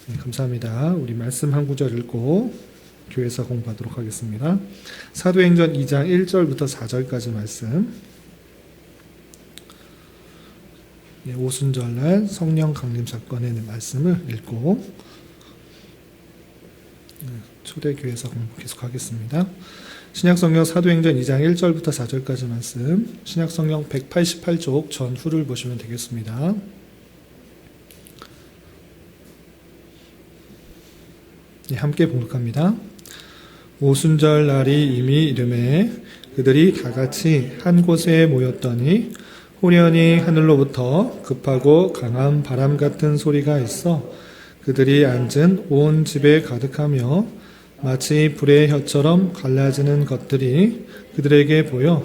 네, 감사합니다. 우리 말씀 한 구절 읽고 교회사 공부하도록 하겠습니다. 사도행전 2장 1절부터 4절까지 말씀. 네, 오순절날 성령 강림 사건의 말씀을 읽고 초대교회사 공부 계속하겠습니다. 신약성경 사도행전 2장 1절부터 4절까지 말씀, 신약성경 188쪽 전후를 보시면 되겠습니다. 네, 함께 봉독합니다. 오순절 날이 이미 이르매 그들이 다같이 한 곳에 모였더니 호련히 하늘로부터 급하고 강한 바람 같은 소리가 있어 그들이 앉은 온 집에 가득하며 마치 불의 혀처럼 갈라지는 것들이 그들에게 보여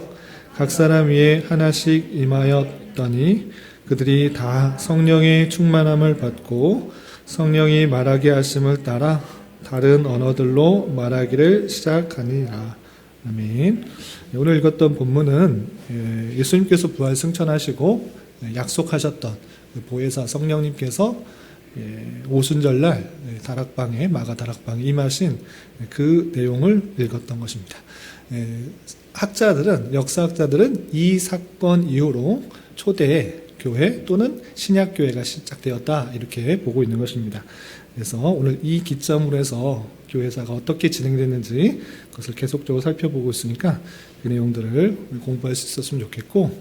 각 사람 위에 하나씩 임하였더니 그들이 다 성령의 충만함을 받고 성령이 말하게 하심을 따라 다른 언어들로 말하기를 시작하니라. 아멘. 오늘 읽었던 본문은 예수님께서 부활 승천하시고 약속하셨던 보혜사 성령님께서 오순절날 다락방에 마가 다락방에 임하신 그 내용을 읽었던 것입니다. 역사학자들은 이 사건 이후로 초대 교회 또는 신약 교회가 시작되었다 이렇게 보고 있는 것입니다. 그래서 오늘 이 기점으로 해서 교회사가 어떻게 진행됐는지 그것을 계속적으로 살펴보고 있으니까 그 내용들을 공부할 수 있었으면 좋겠고,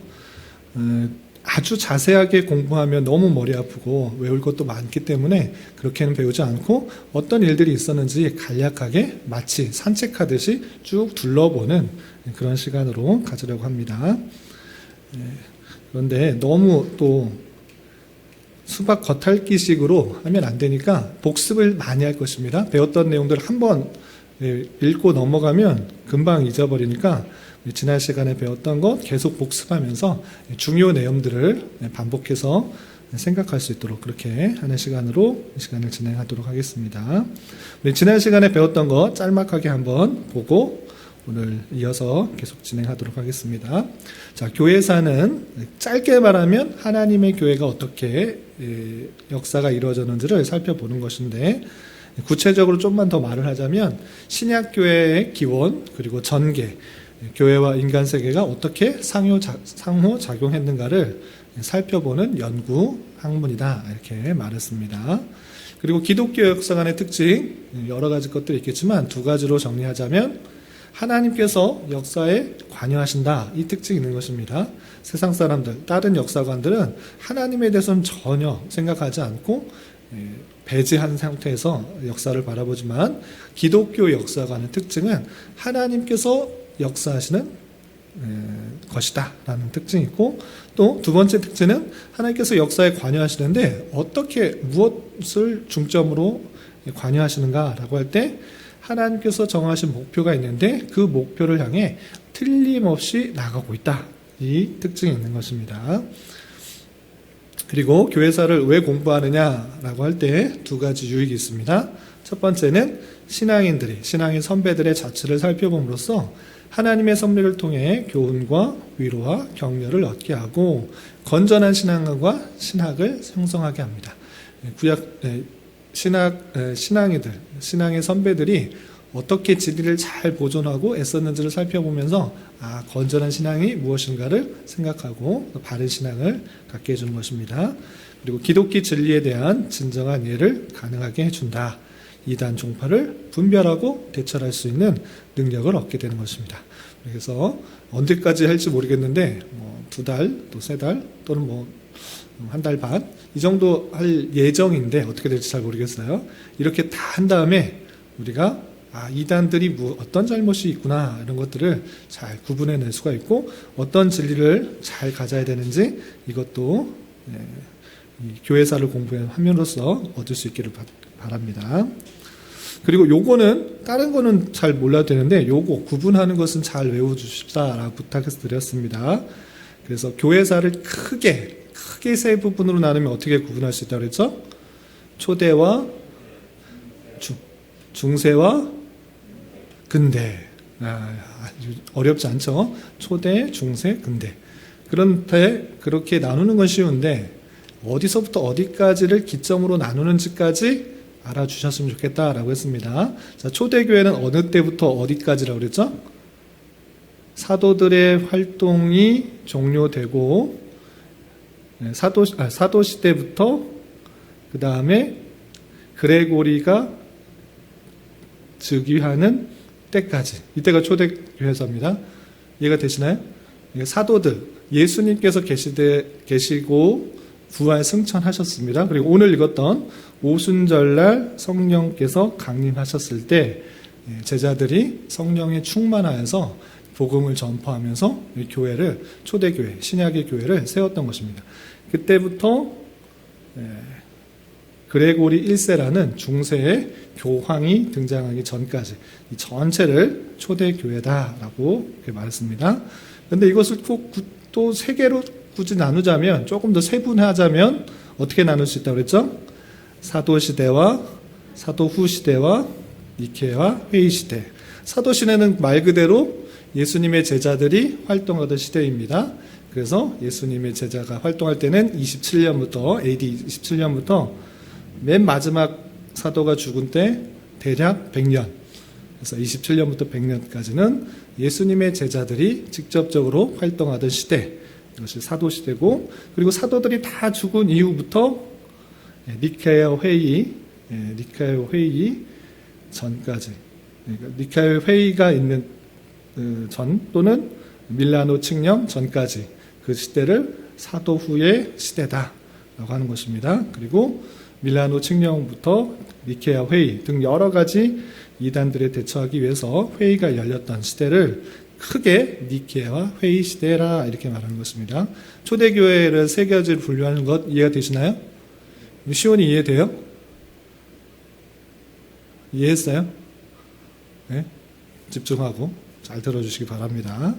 아주 자세하게 공부하면 너무 머리 아프고 외울 것도 많기 때문에 그렇게는 배우지 않고 어떤 일들이 있었는지 간략하게 마치 산책하듯이 쭉 둘러보는 그런 시간으로 가지려고 합니다. 그런데 너무 또 수박 겉핥기식으로 하면 안 되니까 복습을 많이 할 것입니다. 배웠던 내용들을 한번 읽고 넘어가면 금방 잊어버리니까 지난 시간에 배웠던 것 계속 복습하면서 중요 내용들을 반복해서 생각할 수 있도록 그렇게 하는 시간으로 시간을 진행하도록 하겠습니다. 지난 시간에 배웠던 것 짤막하게 한번 보고 오늘 이어서 계속 진행하도록 하겠습니다. 자, 교회사는 짧게 말하면 하나님의 교회가 어떻게 역사가 이루어졌는지를 살펴보는 것인데, 구체적으로 좀만 더 말을 하자면 신약교회의 기원 그리고 전개, 교회와 인간 세계가 어떻게 상호작용했는가를 살펴보는 연구 학문이다 이렇게 말했습니다. 그리고 기독교 역사관의 특징 여러 가지 것들이 있겠지만 두 가지로 정리하자면 하나님께서 역사에 관여하신다 이 특징이 있는 것입니다. 세상 사람들, 다른 역사관들은 하나님에 대해서는 전혀 생각하지 않고 배제한 상태에서 역사를 바라보지만 기독교 역사관의 특징은 하나님께서 역사하시는 것이다 라는 특징이 있고, 또 두 번째 특징은 하나님께서 역사에 관여하시는데 어떻게 무엇을 중점으로 관여하시는가 라고 할 때 하나님께서 정하신 목표가 있는데 그 목표를 향해 틀림없이 나가고 있다 이 특징이 있는 것입니다. 그리고 교회사를 왜 공부하느냐라고 할 때 두 가지 유익이 있습니다. 첫 번째는 신앙의 선배들의 자취를 살펴봄으로써 하나님의 섭리를 통해 교훈과 위로와 격려를 얻게 하고 건전한 신앙과 신학을 형성하게 합니다. 신앙의 선배들이 어떻게 진리를 잘 보존하고 애썼는지를 살펴보면서 건전한 신앙이 무엇인가를 생각하고 바른 신앙을 갖게 해주는 것입니다. 그리고 기독교 진리에 대한 진정한 이해를 가능하게 해준다. 이단 종파를 분별하고 대처할 수 있는 능력을 얻게 되는 것입니다. 그래서 언제까지 할지 모르겠는데 2달, 또 3달 또는 한 달 반 이 정도 할 예정인데 어떻게 될지 잘 모르겠어요. 이렇게 다 한 다음에 우리가 이단들이 어떤 잘못이 있구나 이런 것들을 잘 구분해낼 수가 있고 어떤 진리를 잘 가져야 되는지 이것도 교회사를 공부함으로써 얻을 수 있기를 바랍니다. 그리고 요거는 다른 거는 잘 몰라도 되는데 요거 구분하는 것은 잘 외워주십사라고 부탁해서 드렸습니다. 그래서 교회사를 크게 세 부분으로 나누면 어떻게 구분할 수 있다고 그랬죠? 초대와 중세와 근대. 어렵지 않죠? 초대, 중세, 근대. 그런데 그렇게 나누는 건 쉬운데 어디서부터 어디까지를 기점으로 나누는지까지 알아주셨으면 좋겠다라고 했습니다. 자, 초대교회는 어느 때부터 어디까지라고 그랬죠? 사도들의 활동이 종료되고 사도 시대부터 그 다음에 그레고리가 즉위하는 때까지, 이때가 초대교회사입니다. 이해가 되시나요? 사도들, 예수님께서 계시고 부활 승천하셨습니다. 그리고 오늘 읽었던 오순절날 성령께서 강림하셨을 때 제자들이 성령에 충만하여서 복음을 전파하면서 이 교회를, 초대교회, 신약의 교회를 세웠던 것입니다. 그때부터 그레고리 1세라는 중세의 교황이 등장하기 전까지 이 전체를 초대교회다라고 말했습니다. 그런데 이것을 또 세 개로 굳이 나누자면, 조금 더 세분화하자면 어떻게 나눌 수 있다고 그랬죠? 사도시대와 사도후시대와 니케아 회의시대. 사도시대는 말 그대로 예수님의 제자들이 활동하던 시대입니다. 그래서 예수님의 제자가 활동할 때는 27년부터, AD 27년부터 맨 마지막 사도가 죽은 때 대략 100년, 그래서 27년부터 100년까지는 예수님의 제자들이 직접적으로 활동하던 시대, 이것이 사도시대고, 그리고 사도들이 다 죽은 이후부터 니케아 회의 전까지, 그러니까 니케아 회의가 있는 전 또는 밀라노 칙령 전까지 그 시대를 사도 후의 시대다라고 하는 것입니다. 그리고 밀라노 칙령부터 니케아 회의 등 여러 가지 이단들에 대처하기 위해서 회의가 열렸던 시대를 크게 니케아 회의 시대라 이렇게 말하는 것입니다. 초대교회를 세 가지로 분류하는 것 이해가 되시나요? 시온이 이해돼요? 이해했어요? 네? 집중하고 잘 들어주시기 바랍니다.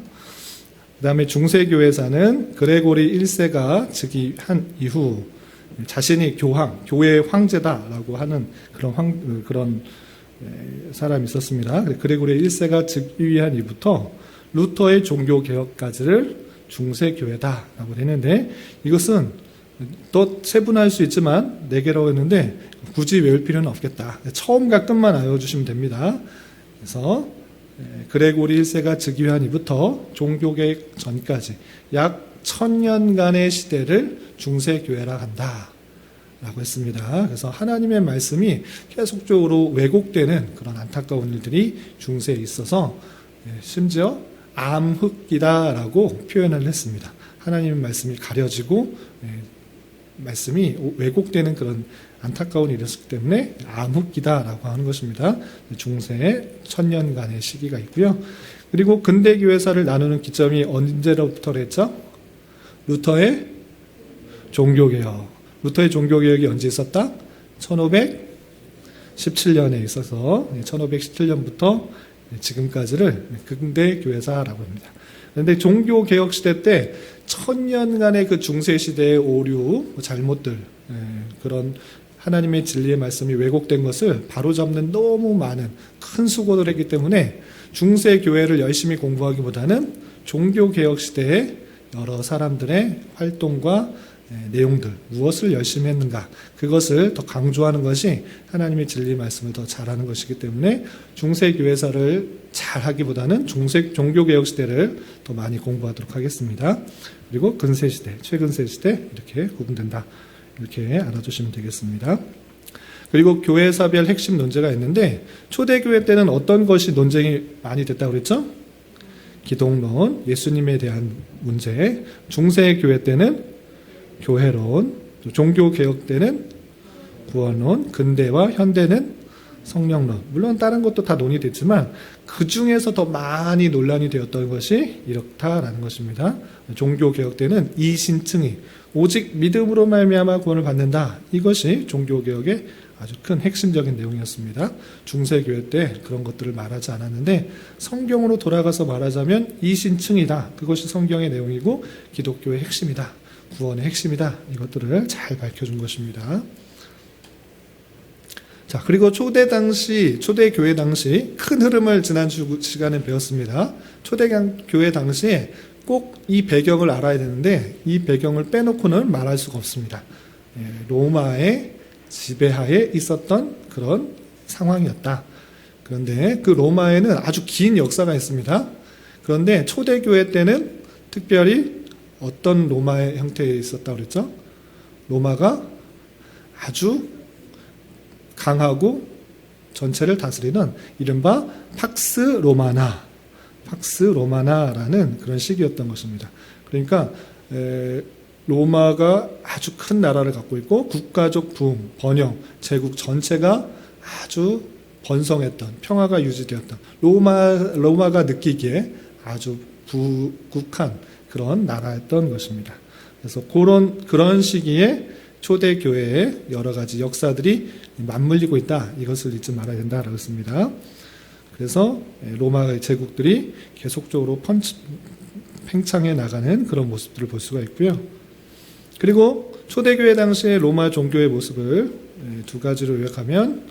그 다음에 중세교회사는 그레고리 1세가 즉위한 이후 자신이 교회의 황제다라고 하는 그런 사람이 있었습니다. 그레고리 1세가 즉위한 이후부터 루터의 종교개혁까지를 중세교회다라고 했는데, 이것은 또 세분화할 수 있지만 4개라고 했는데 굳이 외울 필요는 없겠다. 처음과 끝만 알아주시면 됩니다. 그래서 그레고리 1세가 즉위한 이후부터 종교개혁 전까지 약 1000년간의 시대를 중세교회라 한다 라고 했습니다. 그래서 하나님의 말씀이 계속적으로 왜곡되는 그런 안타까운 일들이 중세에 있어서 심지어 암흑기다라고 표현을 했습니다. 하나님의 말씀이 가려지고 말씀이 왜곡되는 그런 안타까운 일이었기 때문에 암흑기다라고 하는 것입니다. 중세의 1000년간의 시기가 있고요. 그리고 근대교회사를 나누는 기점이 언제로부터 했죠? 루터의 종교개혁. 루터의 종교개혁이 언제 있었다? 1517년에 있어서 1517년부터 지금까지를 근대교회사라고 합니다. 그런데 종교개혁 시대 때 1000년간의 그 중세시대의 오류, 잘못들, 그런 하나님의 진리의 말씀이 왜곡된 것을 바로잡는 너무 많은 큰 수고를 했기 때문에 중세교회를 열심히 공부하기보다는 종교개혁 시대에 여러 사람들의 활동과 내용들, 무엇을 열심히 했는가, 그것을 더 강조하는 것이 하나님의 진리 말씀을 더 잘하는 것이기 때문에 중세교회사를 잘하기보다는 종교개혁 시대를 더 많이 공부하도록 하겠습니다. 그리고 근세시대, 최근세시대 이렇게 구분된다. 이렇게 알아두시면 되겠습니다. 그리고 교회사별 핵심 논제가 있는데, 초대교회 때는 어떤 것이 논쟁이 많이 됐다고 그랬죠? 기독론, 예수님에 대한 문제. 중세교회 때는 교회론, 종교개혁 때는 구원론, 근대와 현대는 성령론. 물론 다른 것도 다 논의됐지만 그 중에서 더 많이 논란이 되었던 것이 이렇다라는 것입니다. 종교개혁 때는 이신층이 오직 믿음으로 말미암아 구원을 받는다. 이것이 종교개혁의 아주 큰 핵심적인 내용이었습니다. 중세교회 때 그런 것들을 말하지 않았는데 성경으로 돌아가서 말하자면 이신층이다. 그것이 성경의 내용이고 기독교의 핵심이다. 구원의 핵심이다. 이것들을 잘 밝혀준 것입니다. 자, 그리고 초대교회 당시 큰 흐름을 지난 시간에 배웠습니다. 초대교회 당시에 꼭 이 배경을 알아야 되는데 이 배경을 빼놓고는 말할 수가 없습니다. 로마의 지배하에 있었던 그런 상황이었다. 그런데 그 로마에는 아주 긴 역사가 있습니다. 그런데 초대교회 때는 특별히 어떤 로마의 형태에 있었다고 그랬죠? 로마가 아주 강하고 전체를 다스리는 이른바 팍스 로마나라는 그런 시기였던 것입니다. 그러니까 로마가 아주 큰 나라를 갖고 있고 국가적 부흥, 번영, 제국 전체가 아주 번성했던, 평화가 유지되었던 로마가 느끼기에 아주 부국한 그런 나라였던 것입니다. 그래서 그런 시기에 초대교회의 여러 가지 역사들이 맞물리고 있다. 이것을 잊지 말아야 된다라고 했습니다. 그래서 로마의 제국들이 계속적으로 팽창해 나가는 그런 모습들을 볼 수가 있고요. 그리고 초대교회 당시의 로마 종교의 모습을 두 가지로 요약하면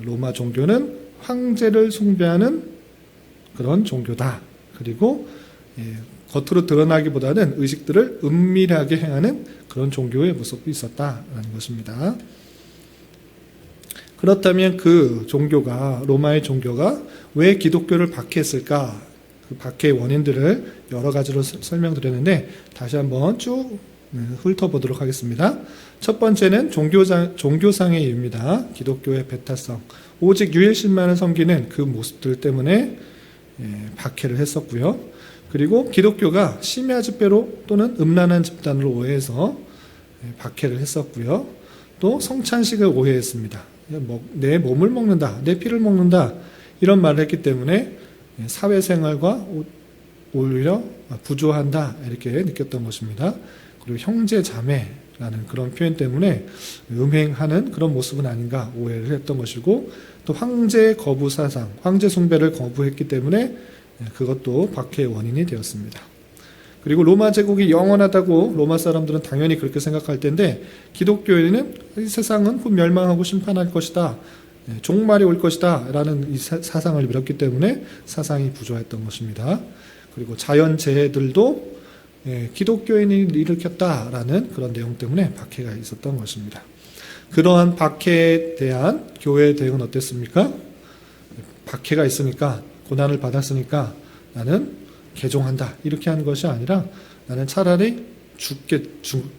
로마 종교는 황제를 숭배하는 그런 종교다. 그리고 겉으로 드러나기보다는 의식들을 은밀하게 행하는 그런 종교의 모습이 있었다라는 것입니다. 그렇다면 그 종교가, 로마의 종교가 왜 기독교를 박해했을까? 그 박해의 원인들을 여러 가지로 설명드렸는데 다시 한번 쭉 훑어보도록 하겠습니다. 첫 번째는 종교상의 이유입니다. 기독교의 배타성, 오직 유일신만을 섬기는 그 모습들 때문에 박해를 했었고요. 그리고 기독교가 심야 집회로 또는 음란한 집단으로 오해해서 박해를 했었고요. 또 성찬식을 오해했습니다. 내 몸을 먹는다, 내 피를 먹는다 이런 말을 했기 때문에 사회생활과 오히려 부조한다 이렇게 느꼈던 것입니다. 그리고 형제 자매라는 그런 표현 때문에 음행하는 그런 모습은 아닌가 오해를 했던 것이고, 또 황제 거부 사상, 황제 숭배를 거부했기 때문에 그것도 박해의 원인이 되었습니다. 그리고 로마 제국이 영원하다고 로마 사람들은 당연히 그렇게 생각할 텐데, 기독교에는 이 세상은 곧 멸망하고 심판할 것이다, 종말이 올 것이다 라는 이 사상을 밀었기 때문에 사상이 부조했던 것입니다. 그리고 자연재해들도 기독교인이 일으켰다라는 그런 내용 때문에 박해가 있었던 것입니다. 그러한 박해에 대한 교회의 대응은 어땠습니까? 박해가 있으니까, 고난을 받았으니까 나는 개종한다 이렇게 하는 것이 아니라 나는 차라리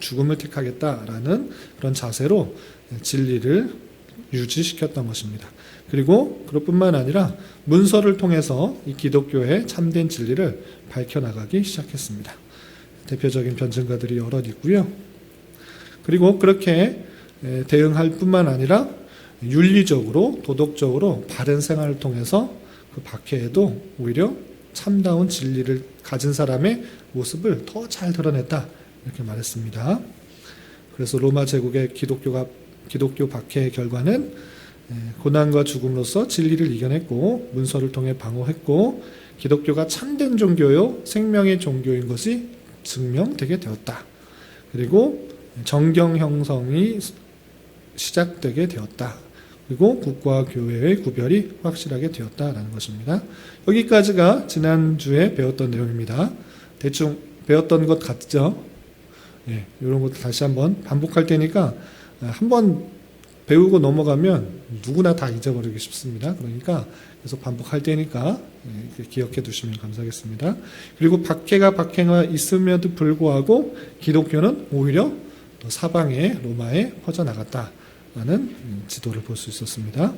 죽음을 택하겠다라는 그런 자세로 진리를 유지시켰던 것입니다. 그리고 그것뿐만 아니라 문서를 통해서 이 기독교의 참된 진리를 밝혀나가기 시작했습니다. 대표적인 변증가들이 여럿 있고요. 그리고 그렇게 대응할 뿐만 아니라 윤리적으로, 도덕적으로 바른 생활을 통해서 그 박해에도 오히려 참다운 진리를 가진 사람의 모습을 더 잘 드러냈다 이렇게 말했습니다. 그래서 로마 제국의 기독교 박해의 결과는 고난과 죽음으로써 진리를 이겨냈고, 문서를 통해 방어했고, 기독교가 참된 종교요 생명의 종교인 것이 증명되게 되었다. 그리고 정경 형성이 시작되게 되었다. 그리고 국가와 교회의 구별이 확실하게 되었다라는 것입니다. 여기까지가 지난주에 배웠던 내용입니다. 대충 배웠던 것 같죠? 이런 것도 다시 한번 반복할 테니까 한번 배우고 넘어가면 누구나 다 잊어버리기 쉽습니다. 그러니까 계속 반복할 테니까 기억해 두시면 감사하겠습니다. 그리고 박해가 있음에도 불구하고 기독교는 오히려 사방에 로마에 퍼져나갔다라는 지도를 볼 수 있었습니다.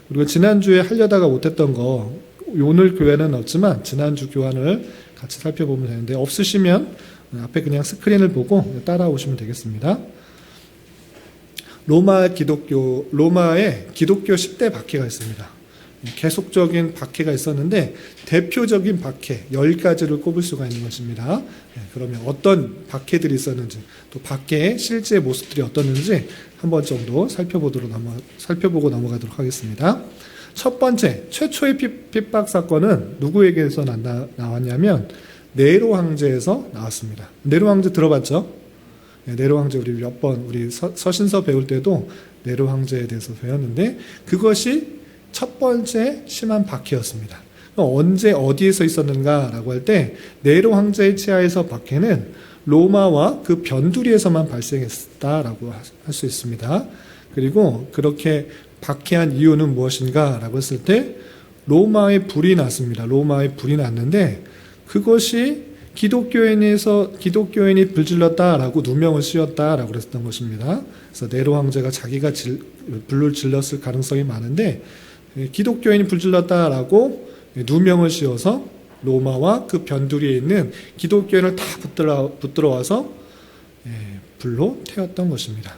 그리고 지난주에 하려다가 못했던 거, 오늘 교회는 없지만 지난주 교환을 같이 살펴보면 되는데, 없으시면 앞에 그냥 스크린을 보고 따라오시면 되겠습니다. 로마의 기독교 10대 박해가 있습니다. 계속적인 박해가 있었는데 대표적인 박해 10가지를 꼽을 수가 있는 것입니다. 그러면 어떤 박해들이 있었는지, 또 박해의 실제 모습들이 어떻는지 한 번 정도 살펴보고 넘어가도록 하겠습니다. 첫 번째, 최초의 핍박 사건은 누구에게서 나왔냐면 네로 황제에서 나왔습니다. 네로 황제 들어봤죠? 네로 황제 우리 서신서 배울 때도 네로 황제에 대해서 배웠는데, 그것이 첫 번째 심한 박해였습니다. 언제 어디에서 있었는가라고 할 때, 네로 황제의 치하에서 박해는 로마와 그 변두리에서만 발생했다라고 할 수 있습니다. 그리고 그렇게 박해한 이유는 무엇인가 라고 했을 때 로마의 불이 났습니다. 로마의 불이 났는데 그것이 기독교인이 불질렀다라고 누명을 씌웠다라고 그랬던 것입니다. 그래서 네로 황제가 자기가 불을 질렀을 가능성이 많은데 기독교인이 불질렀다라고 누명을 씌워서 로마와 그 변두리에 있는 기독교인을 다 붙들어와서 불로 태웠던 것입니다.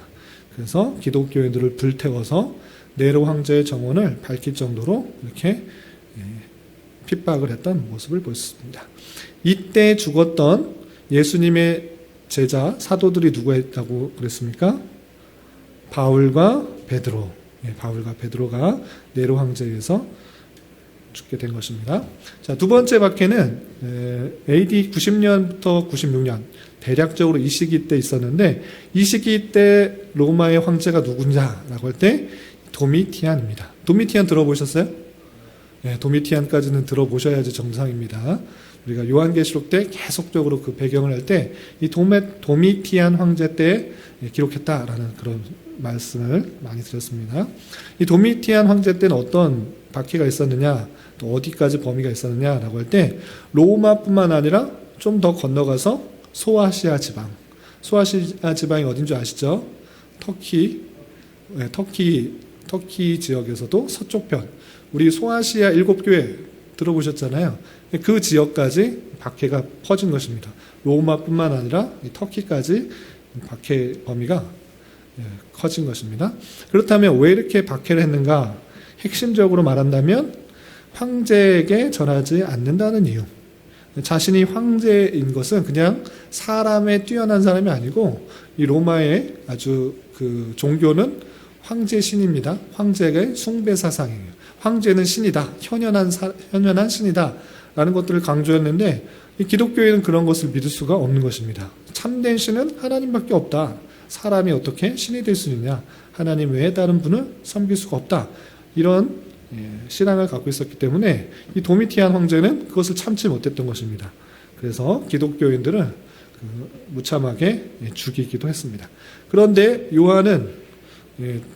그래서 기독교인들을 불태워서 네로 황제의 정원을 밝힐 정도로 이렇게 핍박을 했던 모습을 보였습니다. 이때 죽었던 예수님의 제자 사도들이 누구였다고 그랬습니까? 바울과 베드로. 바울과 베드로가 네로 황제에 의해서 죽게 된 것입니다. 자, 두 번째 박해는 AD 90년부터 96년 대략적으로 이 시기 때 있었는데 이 시기 때 로마의 황제가 누구냐라고 할 때 도미티안입니다. 도미티안 들어보셨어요? 네, 도미티안까지는 들어보셔야지 정상입니다. 우리가 요한계시록 때 계속적으로 그 배경을 할 때 이 도미티안 황제 때 기록했다라는 그런 말씀을 많이 드렸습니다. 이 도미티안 황제 때는 어떤 박해가 있었느냐, 또 어디까지 범위가 있었느냐라고 할 때 로마뿐만 아니라 좀 더 건너가서 소아시아 지방이 어딘 줄 아시죠? 터키 지역에서도 서쪽편, 우리 소아시아 7교회 들어보셨잖아요. 그 지역까지 박해가 퍼진 것입니다. 로마뿐만 아니라 터키까지 박해 범위가 커진 것입니다. 그렇다면 왜 이렇게 박해를 했는가? 핵심적으로 말한다면 황제에게 전하지 않는다는 이유. 자신이 황제인 것은 그냥 사람의 뛰어난 사람이 아니고 이 로마의 아주 그 종교는 황제 신입니다. 황제의 숭배 사상이에요. 황제는 신이다. 현현한 신이다. 라는 것들을 강조했는데 이 기독교인은 그런 것을 믿을 수가 없는 것입니다. 참된 신은 하나님밖에 없다. 사람이 어떻게 신이 될 수 있느냐. 하나님 외에 다른 분을 섬길 수가 없다. 이런 신앙을 갖고 있었기 때문에 이 도미티안 황제는 그것을 참지 못했던 것입니다. 그래서 기독교인들을 무참하게 죽이기도 했습니다. 그런데 요한은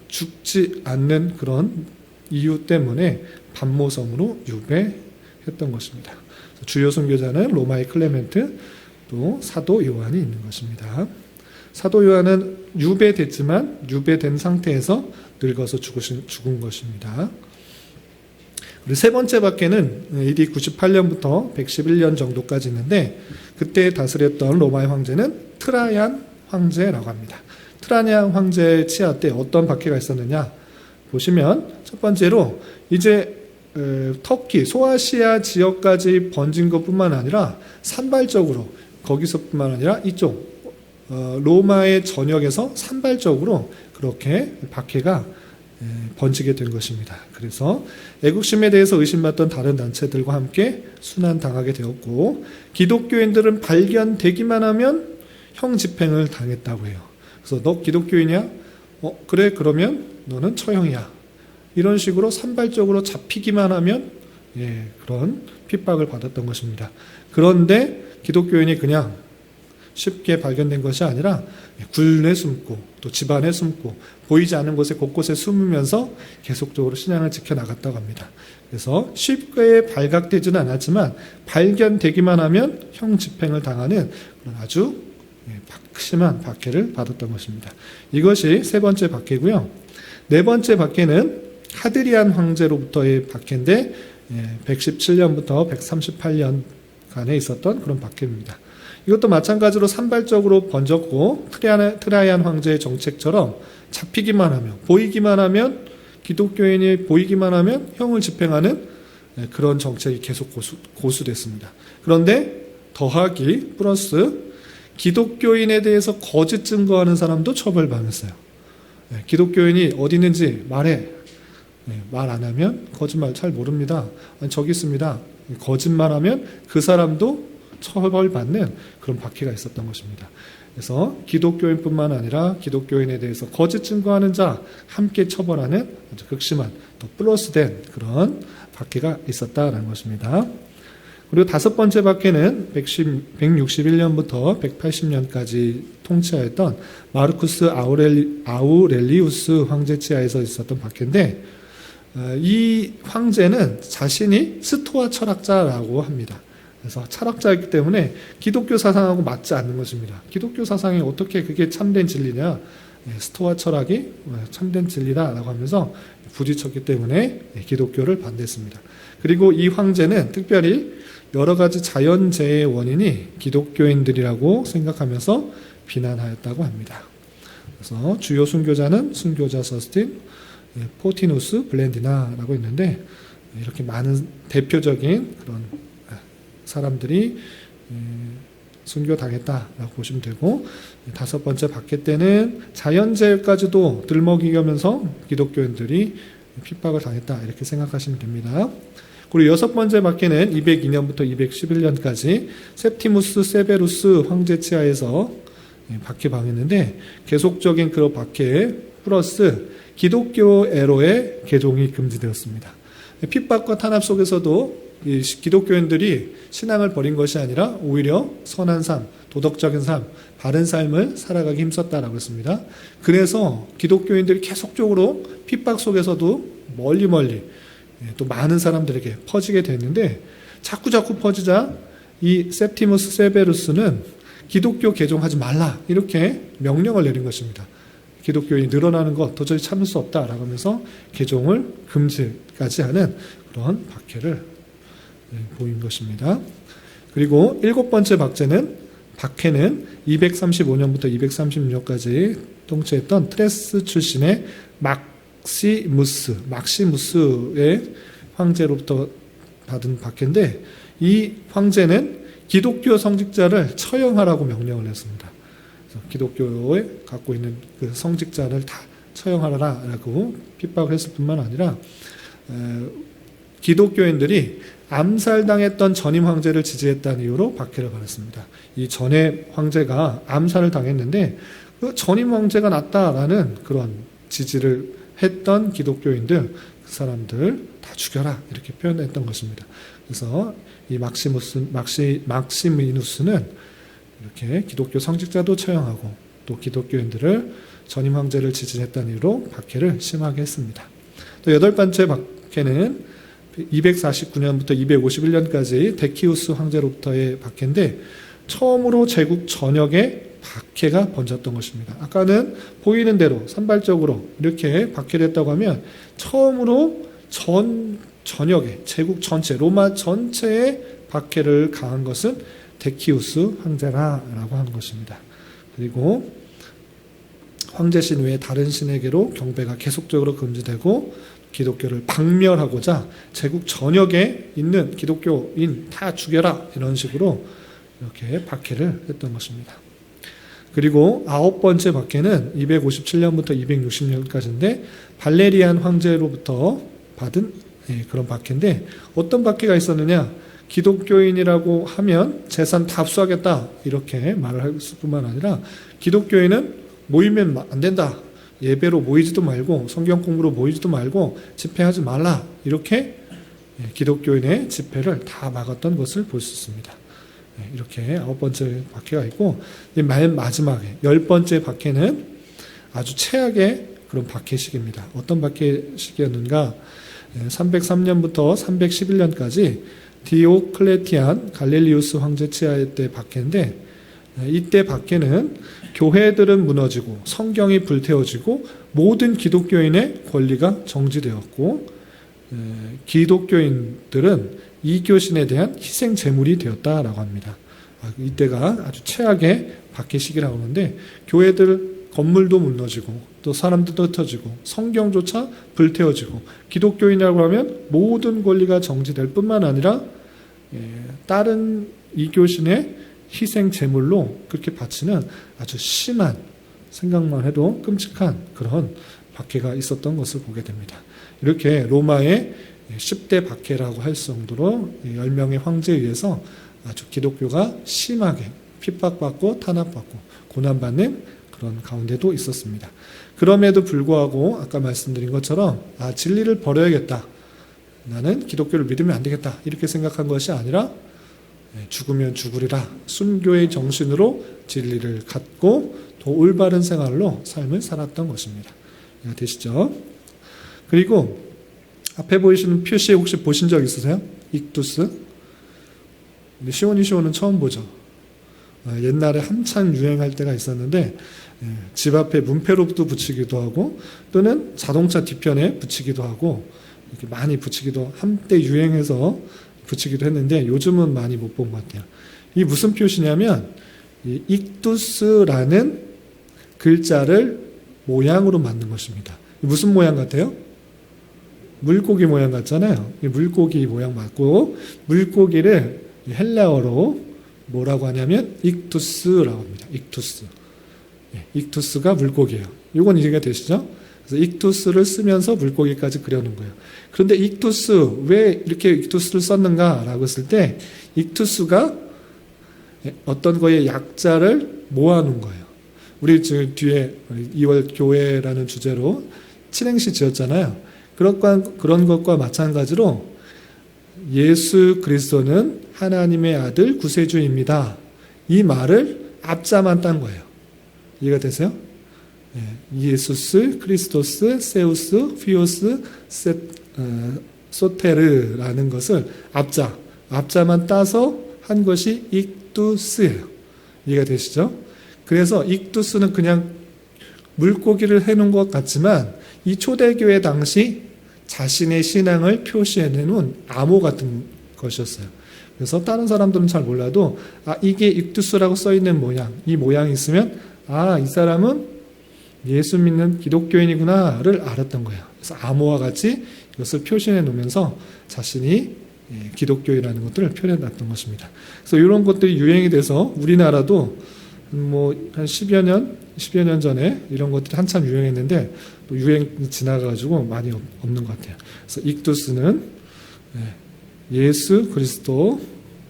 죽지 않는 그런 이유 때문에 반모섬으로 유배했던 것입니다. 주요 선교자는 로마의 클레멘트, 또 사도 요한이 있는 것입니다. 사도 요한은 유배됐지만 유배된 상태에서 늙어서 죽은 것입니다. 그리고 세 번째 박해는 AD 98년부터 111년 정도까지 있는데 그때 다스렸던 로마의 황제는 트라이안 황제라고 합니다. 트라이안 황제의 치하 때 어떤 박해가 있었느냐 보시면 첫 번째로 이제 터키, 소아시아 지역까지 번진 것뿐만 아니라 산발적으로 거기서뿐만 아니라 이쪽 로마의 전역에서 산발적으로 그렇게 박해가 번지게 된 것입니다. 그래서 애국심에 대해서 의심받던 다른 단체들과 함께 순환당하게 되었고 기독교인들은 발견되기만 하면 형 집행을 당했다고 해요. 그래서 너 기독교인이야? 그래 그러면 너는 처형이야. 이런 식으로 산발적으로 잡히기만 하면 그런 핍박을 받았던 것입니다. 그런데 기독교인이 그냥 쉽게 발견된 것이 아니라 굴에 숨고 또 집안에 숨고 보이지 않는 곳에 곳곳에 숨으면서 계속적으로 신앙을 지켜나갔다고 합니다. 그래서 쉽게 발각되지는 않았지만 발견되기만 하면 형 집행을 당하는 그런 아주 심한 박해를 받았던 것입니다. 이것이 세 번째 박해고요. 네 번째 박해는 하드리안 황제로부터의 박해인데 117년부터 138년간에 있었던 그런 박해입니다. 이것도 마찬가지로 산발적으로 번졌고 트라이안 황제의 정책처럼 잡히기만 하면 보이기만 하면 기독교인이 보이기만 하면 형을 집행하는 그런 정책이 계속 고수됐습니다. 그런데 더하기 플러스 기독교인에 대해서 거짓 증거하는 사람도 처벌받았어요. 기독교인이 어디 있는지 말해. 말 안 하면 거짓말 잘 모릅니다. 아니, 저기 있습니다. 거짓말하면 그 사람도 처벌받는 그런 박해가 있었던 것입니다. 그래서 기독교인뿐만 아니라 기독교인에 대해서 거짓 증거하는 자 함께 처벌하는 아주 극심한 또 플러스된 그런 박해가 있었다라는 것입니다. 그리고 다섯 번째 박해는 161년부터 180년까지 통치하였던 마르쿠스 아우렐리우스 황제 치하에서 있었던 박해인데, 이 황제는 자신이 스토아 철학자라고 합니다. 그래서 철학자이기 때문에 기독교 사상하고 맞지 않는 것입니다. 기독교 사상이 어떻게 그게 참된 진리냐, 스토아 철학이 참된 진리다라고 하면서 부딪혔기 때문에 기독교를 반대했습니다. 그리고 이 황제는 특별히 여러 가지 자연재해의 원인이 기독교인들이라고 생각하면서 비난하였다고 합니다. 그래서 주요 순교자는 순교자 서스틴, 포티누스, 블렌디나라고 있는데, 이렇게 많은 대표적인 그런 사람들이 순교당했다라고 보시면 되고, 다섯 번째 박해 때는 자연재해까지도 들먹이면서 기독교인들이 핍박을 당했다, 이렇게 생각하시면 됩니다. 그리고 여섯 번째 박해는 202년부터 211년까지 셉티무스 세베루스 황제 치하에서 박해방했는데, 계속적인 그런 박해 플러스 기독교 애로의 개종이 금지되었습니다. 핍박과 탄압 속에서도 이 기독교인들이 신앙을 버린 것이 아니라 오히려 선한 삶, 도덕적인 삶, 바른 삶을 살아가기 힘썼다라고 했습니다. 그래서 기독교인들이 계속적으로 핍박 속에서도 멀리 또 많은 사람들에게 퍼지게 됐는데, 자꾸 퍼지자 이 셉티무스 세베루스는 기독교 개종하지 말라, 이렇게 명령을 내린 것입니다. 기독교인이 늘어나는 것 도저히 참을 수 없다라고 하면서 개종을 금지까지 하는 그런 박해를 보인 것입니다. 그리고 일곱 번째 박해는 235년부터 236년까지 통치했던 트레스 출신의 막시무스의 황제로부터 받은 박해인데, 이 황제는 기독교 성직자를 처형하라고 명령을 했습니다. 그래서 기독교에 갖고 있는 그 성직자를 다 처형하라라고 핍박을 했을 뿐만 아니라, 기독교인들이 암살당했던 전임 황제를 지지했다는 이유로 박해를 받았습니다. 이 전에 황제가 암살을 당했는데 그 전임 황제가 낫다라는 그런 지지를 했던 기독교인들, 그 사람들 다 죽여라, 이렇게 표현했던 것입니다. 그래서 이 막시미누스는 이렇게 기독교 성직자도 처형하고 또 기독교인들을 전임 황제를 지지했다는 이유로 박해를 심하게 했습니다. 또 여덟 번째 박해는 249년부터 251년까지 데키우스 황제로부터의 박해인데, 처음으로 제국 전역에 박해가 번졌던 것입니다. 아까는 보이는 대로 산발적으로 이렇게 박해를 했다고 하면, 처음으로 전역에, 제국 전체, 로마 전체에 박해를 가한 것은 데키우스 황제라고 하는 것입니다. 그리고 황제신 외에 다른 신에게로 경배가 계속적으로 금지되고, 기독교를 박멸하고자 제국 전역에 있는 기독교인 다 죽여라, 이런 식으로 이렇게 박해를 했던 것입니다. 그리고 아홉 번째 박해는 257년부터 260년까지인데 발레리안 황제로부터 받은 그런 박해인데, 어떤 박해가 있었느냐, 기독교인이라고 하면 재산 다 압수하겠다, 이렇게 말을 할 뿐만 아니라 기독교인은 모이면 안 된다, 예배로 모이지도 말고 성경 공부로 모이지도 말고 집회하지 말라, 이렇게 기독교인의 집회를 다 막았던 것을 볼 수 있습니다. 이렇게 아홉 번째 박해가 있고, 맨 마지막에 열 번째 박해는 아주 최악의 그런 박해식입니다. 어떤 박해식이었는가, 303년부터 311년까지 디오클레티안 갈릴리우스 황제 치하의 때 박해인데, 이때 박해는 교회들은 무너지고 성경이 불태워지고 모든 기독교인의 권리가 정지되었고, 기독교인들은 이교신에 대한 희생 제물이 되었다라고 합니다. 이때가 아주 최악의 박해 시기라고 하는데, 교회들 건물도 무너지고 또 사람들도 흩어지고 성경조차 불태워지고, 기독교인이라고 하면 모든 권리가 정지될 뿐만 아니라 다른 이교신의 희생 제물로 그렇게 바치는 아주 심한, 생각만 해도 끔찍한 그런 박해가 있었던 것을 보게 됩니다. 이렇게 로마의 10대 박해라고 할 정도로 10명의 황제에 의해서 아주 기독교가 심하게 핍박받고 탄압받고 고난받는 그런 가운데도 있었습니다. 그럼에도 불구하고 아까 말씀드린 것처럼 진리를 버려야겠다, 나는 기독교를 믿으면 안 되겠다, 이렇게 생각한 것이 아니라 죽으면 죽으리라 순교의 정신으로 진리를 갖고 더 올바른 생활로 삶을 살았던 것입니다. 이해가 되시죠? 그리고 앞에 보이시는 표시 혹시 보신 적 있으세요? 익두스? 근데 시온은 처음 보죠. 옛날에 한참 유행할 때가 있었는데 집 앞에 문패로도 붙이기도 하고 또는 자동차 뒤편에 붙이기도 하고 이렇게 많이 붙이기도 한때 유행해서 붙이기도 했는데 요즘은 많이 못 본 것 같아요. 이 무슨 표시냐면 이 익두스라는 글자를 모양으로 만든 것입니다. 무슨 모양 같아요? 물고기 모양 같잖아요. 물고기 모양 맞고 물고기를 헬라어로 뭐라고 하냐면 익투스라고 합니다. 익투스. 익투스가 물고기예요. 이건 이해가 되시죠? 그래서 익투스를 쓰면서 물고기까지 그려놓은 거예요. 그런데 익투스, 왜 이렇게 익투스를 썼는가라고 했을 때 익투스가 어떤 거의 약자를 모아놓은 거예요. 우리 지금 뒤에 2월 교회라는 주제로 칠행시 지었잖아요. 그런 것과 마찬가지로 예수 그리스도는 하나님의 아들 구세주입니다. 이 말을 앞자만 딴 거예요. 이해가 되세요? 예수스, 크리스토스, 세우스, 피오스, 소테르라는 것을 앞자만 따서 한 것이 익두스예요. 이해가 되시죠? 그래서 익두스는 그냥 물고기를 해놓은 것 같지만 이 초대교회 당시 자신의 신앙을 표시해내는 암호 같은 것이었어요. 그래서 다른 사람들은 잘 몰라도 이게 익두스라고 써있는 모양, 이 모양이 있으면 이 사람은 예수 믿는 기독교인이구나를 알았던 거예요. 그래서 암호와 같이 이것을 표시해 놓으면서 자신이 기독교인이라는 것들을 표현해 놨던 것입니다. 그래서 이런 것들이 유행이 돼서 우리나라도 한 10여 년 전에 이런 것들이 한참 유행했는데 또 유행 지나가가지고 많이 없는 것 같아요. 그래서 익두스는 예수 그리스도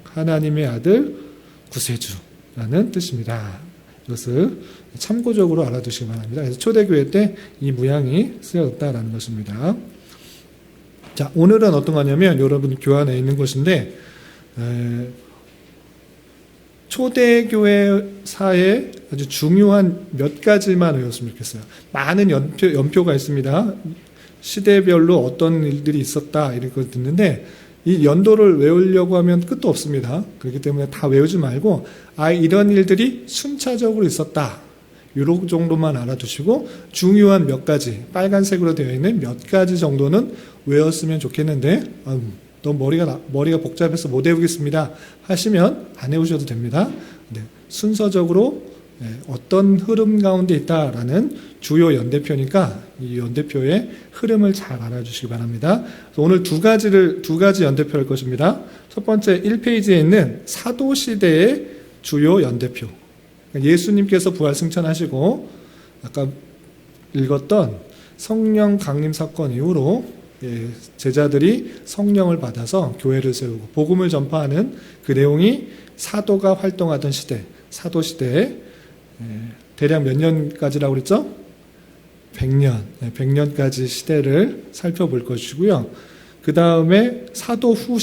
하나님의 아들 구세주라는 뜻입니다. 이것을 참고적으로 알아두시기 바랍니다. 그래서 초대교회 때 이 모양이 쓰여졌다라는 것입니다. 자, 오늘은 어떤 거냐면 여러분 교환에 있는 것인데 초대교회사에 아주 중요한 몇 가지만 외웠으면 좋겠어요. 많은 연표가 있습니다. 시대별로 어떤 일들이 있었다 이런 걸 듣는데 이 연도를 외우려고 하면 끝도 없습니다. 그렇기 때문에 다 외우지 말고 이런 일들이 순차적으로 있었다. 이런 정도만 알아두시고 중요한 몇 가지 빨간색으로 되어 있는 몇 가지 정도는 외웠으면 좋겠는데 너무 머리가 복잡해서 못 외우겠습니다 하시면 안 외우셔도 됩니다. 순서적으로 어떤 흐름 가운데 있다라는 주요 연대표니까 이 연대표의 흐름을 잘 알아주시기 바랍니다. 오늘 두 가지 연대표 할 것입니다. 첫 번째 1페이지에 있는 사도시대의 주요 연대표. 예수님께서 부활 승천하시고 아까 읽었던 성령 강림 사건 이후로 제자들이 성령을 받아서 교회를 세우고 복음을 전파하는 그 내용이 사도가 활동하던 시대, 사도시대에 대략 몇 년까지라고 그랬죠? 100년, 100년까지 시대를 살펴볼 것이고요. 그 다음에 사도 후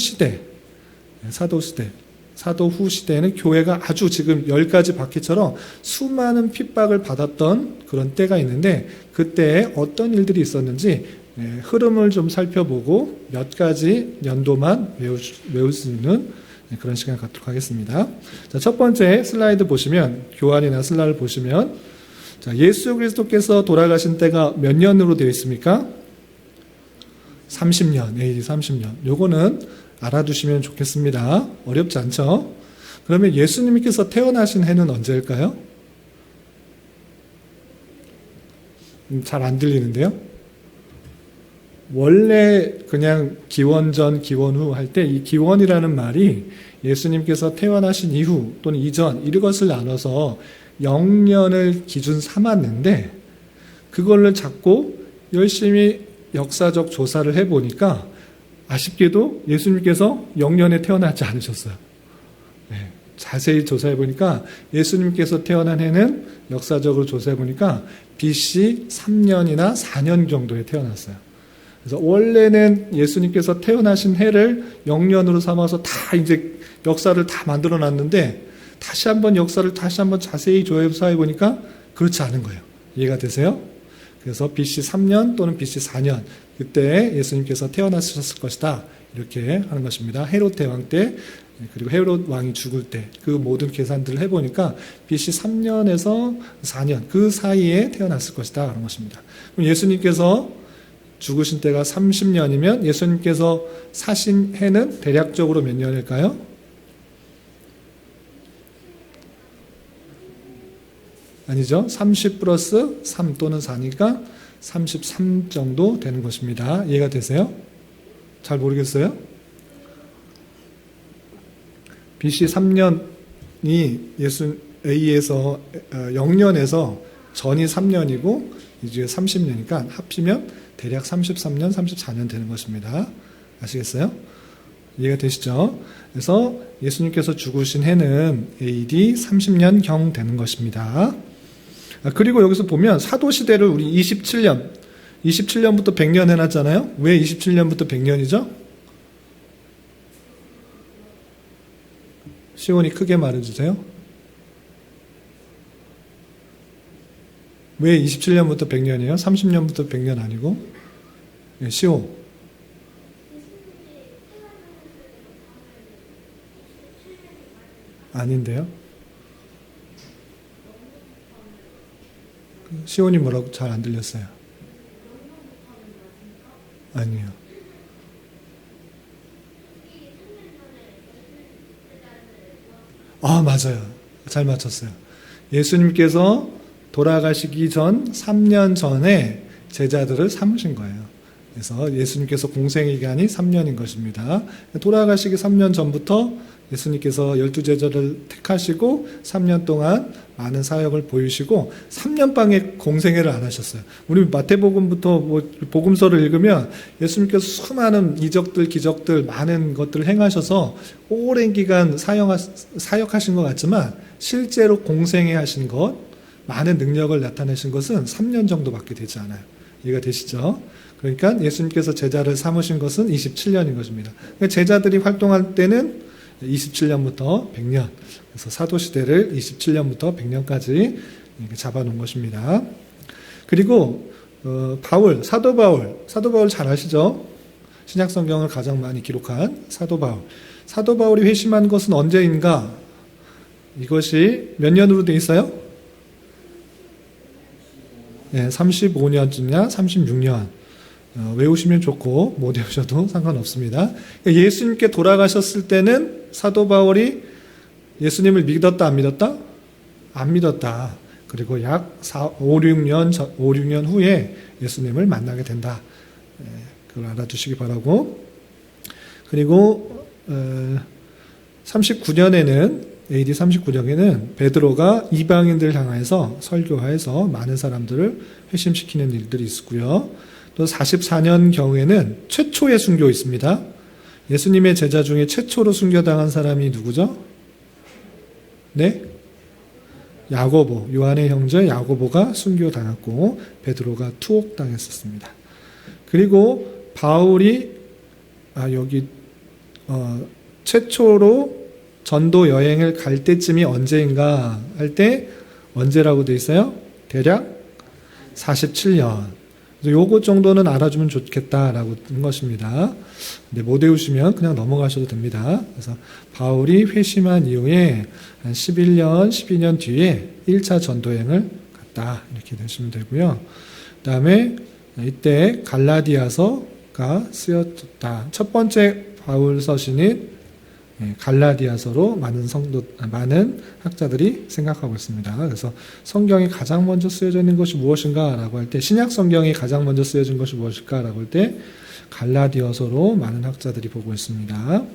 시대에는 교회가 아주 지금 10가지 바퀴처럼 수많은 핍박을 받았던 그런 때가 있는데 그때에 어떤 일들이 있었는지 흐름을 좀 살펴보고 몇 가지 연도만 외울 수 있는 그런 시간을 갖도록 하겠습니다. 자, 첫 번째 슬라이드 보시면 교환이나 슬라이드를 보시면 자, 예수 그리스도께서 돌아가신 때가 몇 년으로 되어 있습니까? 30년, AD 30년. 요거는 알아두시면 좋겠습니다. 어렵지 않죠? 그러면 예수님께서 태어나신 해는 언제일까요? 잘 안 들리는데요? 원래 그냥 기원 전, 기원 후 할 때 이 기원이라는 말이 예수님께서 태어나신 이후 또는 이전 이것을 나눠서 0년을 기준 삼았는데 그걸로 잡고 열심히 역사적 조사를 해보니까 아쉽게도 예수님께서 0년에 태어나지 않으셨어요. 자세히 조사해보니까 예수님께서 태어난 해는 역사적으로 조사해보니까 BC 3년이나 4년 정도에 태어났어요. 그래서 원래는 예수님께서 태어나신 해를 영년으로 삼아서 다 이제 역사를 다 만들어 놨는데 다시 한번 역사를 다시 한번 자세히 조사해 보니까 그렇지 않은 거예요. 이해가 되세요? 그래서 BC 3년 또는 BC 4년 그때 예수님께서 태어나셨을 것이다. 이렇게 하는 것입니다. 헤롯 대왕 때 그리고 헤롯 왕이 죽을 때 그 모든 계산들을 해보니까 BC 3년에서 4년 그 사이에 태어났을 것이다. 하는 것입니다. 그럼 예수님께서 죽으신 때가 30년이면 예수님께서 사신 해는 대략적으로 몇 년일까요? 아니죠. 30 플러스 3 또는 4니까 33 정도 되는 것입니다. 이해가 되세요? 잘 모르겠어요? BC 3년이 A에서 0년에서 전이 3년이고 이제 30년이니까 합치면 대략 33년, 34년 되는 것입니다. 아시겠어요? 이해가 되시죠? 그래서 예수님께서 죽으신 해는 AD 30년경 되는 것입니다. 그리고 여기서 보면 사도시대를 우리 27년부터 100년 해놨잖아요. 왜 27년부터 100년이죠? 시온이 크게 말해주세요. 왜 27년부터 100년이에요? 30년부터 100년 아니고? 네, 시온. 아닌데요? 시온이 뭐라고 잘 안 들렸어요. 아니에요. 아, 맞아요. 잘 맞췄어요. 예수님께서 돌아가시기 전 3년 전에 제자들을 삼으신 거예요. 그래서 예수님께서 공생의 기간이 3년인 것입니다. 돌아가시기 3년 전부터 예수님께서 12제자를 택하시고 3년 동안 많은 사역을 보이시고 3년 방에 공생애를 안 하셨어요. 우리 마태복음부터 복음서를 읽으면 예수님께서 수많은 이적들, 기적들, 많은 것들을 행하셔서 오랜 기간 사역하신 것 같지만 실제로 공생애 하신 것, 많은 능력을 나타내신 것은 3년 정도밖에 되지 않아요. 이해가 되시죠? 그러니까 예수님께서 제자를 삼으신 것은 27년인 것입니다. 그러니까 제자들이 활동할 때는 27년부터 100년, 그래서 사도시대를 27년부터 100년까지 잡아놓은 것입니다. 그리고 사도 바울 잘 아시죠? 신약성경을 가장 많이 기록한 사도 바울이 회심한 것은 언제인가? 이것이 몇 년으로 되어 있어요? 네, 35년쯤이나 36년. 외우시면 좋고 못 외우셔도 상관없습니다. 예수님께 돌아가셨을 때는 사도 바울이 예수님을 믿었다 안 믿었다? 안 믿었다. 그리고 약 5, 6년 후에 예수님을 만나게 된다. 그걸 알아두시기 바라고. 그리고 AD 39년에는 베드로가 이방인들 향해서 설교하여서 많은 사람들을 회심시키는 일들이 있었고요. 또 44년 경우에는 최초의 순교 있습니다. 예수님의 제자 중에 최초로 순교당한 사람이 누구죠? 네? 야고보, 요한의 형제 야고보가 순교당했고 베드로가 투옥당했었습니다. 그리고 바울이 최초로 전도 여행을 갈 때쯤이 언제인가 할 때 언제라고 돼 있어요? 대략 47년. 요거 정도는 알아주면 좋겠다라고 한 것입니다. 근데 못 외우시면 그냥 넘어가셔도 됩니다. 그래서 바울이 회심한 이후에 한 11년, 12년 뒤에 1차 전도여행을 갔다. 이렇게 되시면 되고요. 그 다음에 이때 갈라디아서가 쓰여졌다. 첫 번째 바울 서신인 갈라디아서로 많은 학자들이 생각하고 있습니다. 그래서 성경이 가장 먼저 쓰여져 있는 것이 무엇인가라고 할 때, 신약 성경이 가장 먼저 쓰여진 것이 무엇일까라고 할 때 갈라디아서로 많은 학자들이 보고 있습니다.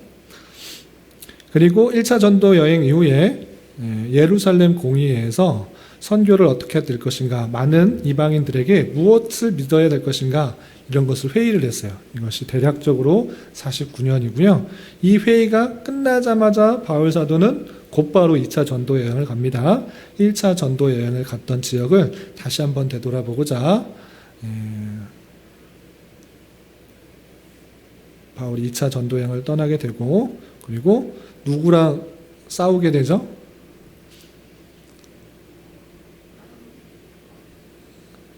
그리고 1차 전도 여행 이후에 예루살렘 공의회에서 선교를 어떻게 해야 될 것인가, 많은 이방인들에게 무엇을 믿어야 될 것인가, 이런 것을 회의를 했어요. 이것이 대략적으로 49년이고요. 이 회의가 끝나자마자 바울 사도는 곧바로 2차 전도 여행을 갑니다. 1차 전도 여행을 갔던 지역을 다시 한번 되돌아보고자 바울이 2차 전도여행을 떠나게 되고, 그리고 누구랑 싸우게 되죠?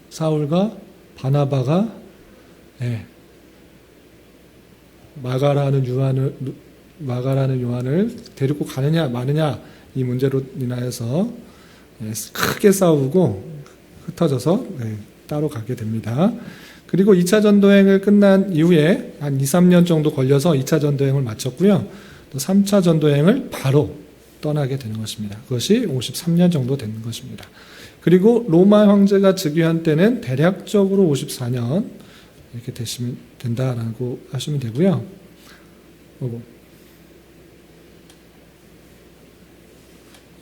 사울과 바나바가 마가라는 요한을 데리고 가느냐 마느냐 이 문제로 인하여서 크게 싸우고 흩어져서 따로 가게 됩니다. 그리고 2차 전도행을 끝난 이후에 한 2, 3년 정도 걸려서 2차 전도행을 마쳤고요. 또 3차 전도행을 바로 떠나게 되는 것입니다. 그것이 53년 정도 되는 것입니다. 그리고 로마 황제가 즉위한 때는 대략적으로 54년 이렇게 되시면 된다라고 하시면 되고요.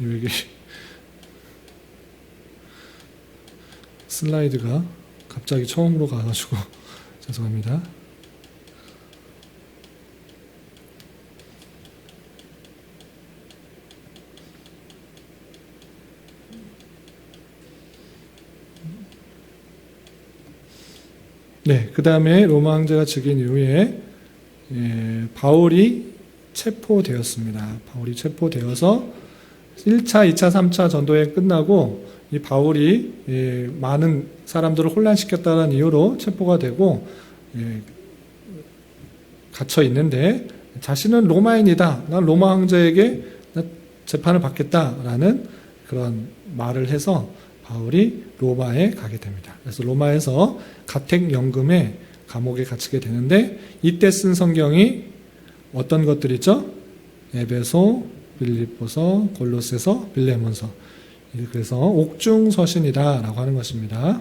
여기 슬라이드가 갑자기 처음으로 가가지고 죄송합니다. 네, 그 다음에 로마 황제가 즉위한 이후에 바울이 체포되었습니다. 바울이 체포되어서 1차, 2차, 3차 전도여행 끝나고 이 바울이 많은 사람들을 혼란시켰다는 이유로 체포가 되고 갇혀 있는데 자신은 로마인이다. 난 로마 황제에게 재판을 받겠다라는 그런 말을 해서 바울이 로마에 가게 됩니다. 그래서 로마에서 가택연금의 감옥에 갇히게 되는데 이때 쓴 성경이 어떤 것들이죠? 에베소, 빌립보서, 골로새서, 빌레몬서. 그래서 옥중서신이다라고 하는 것입니다.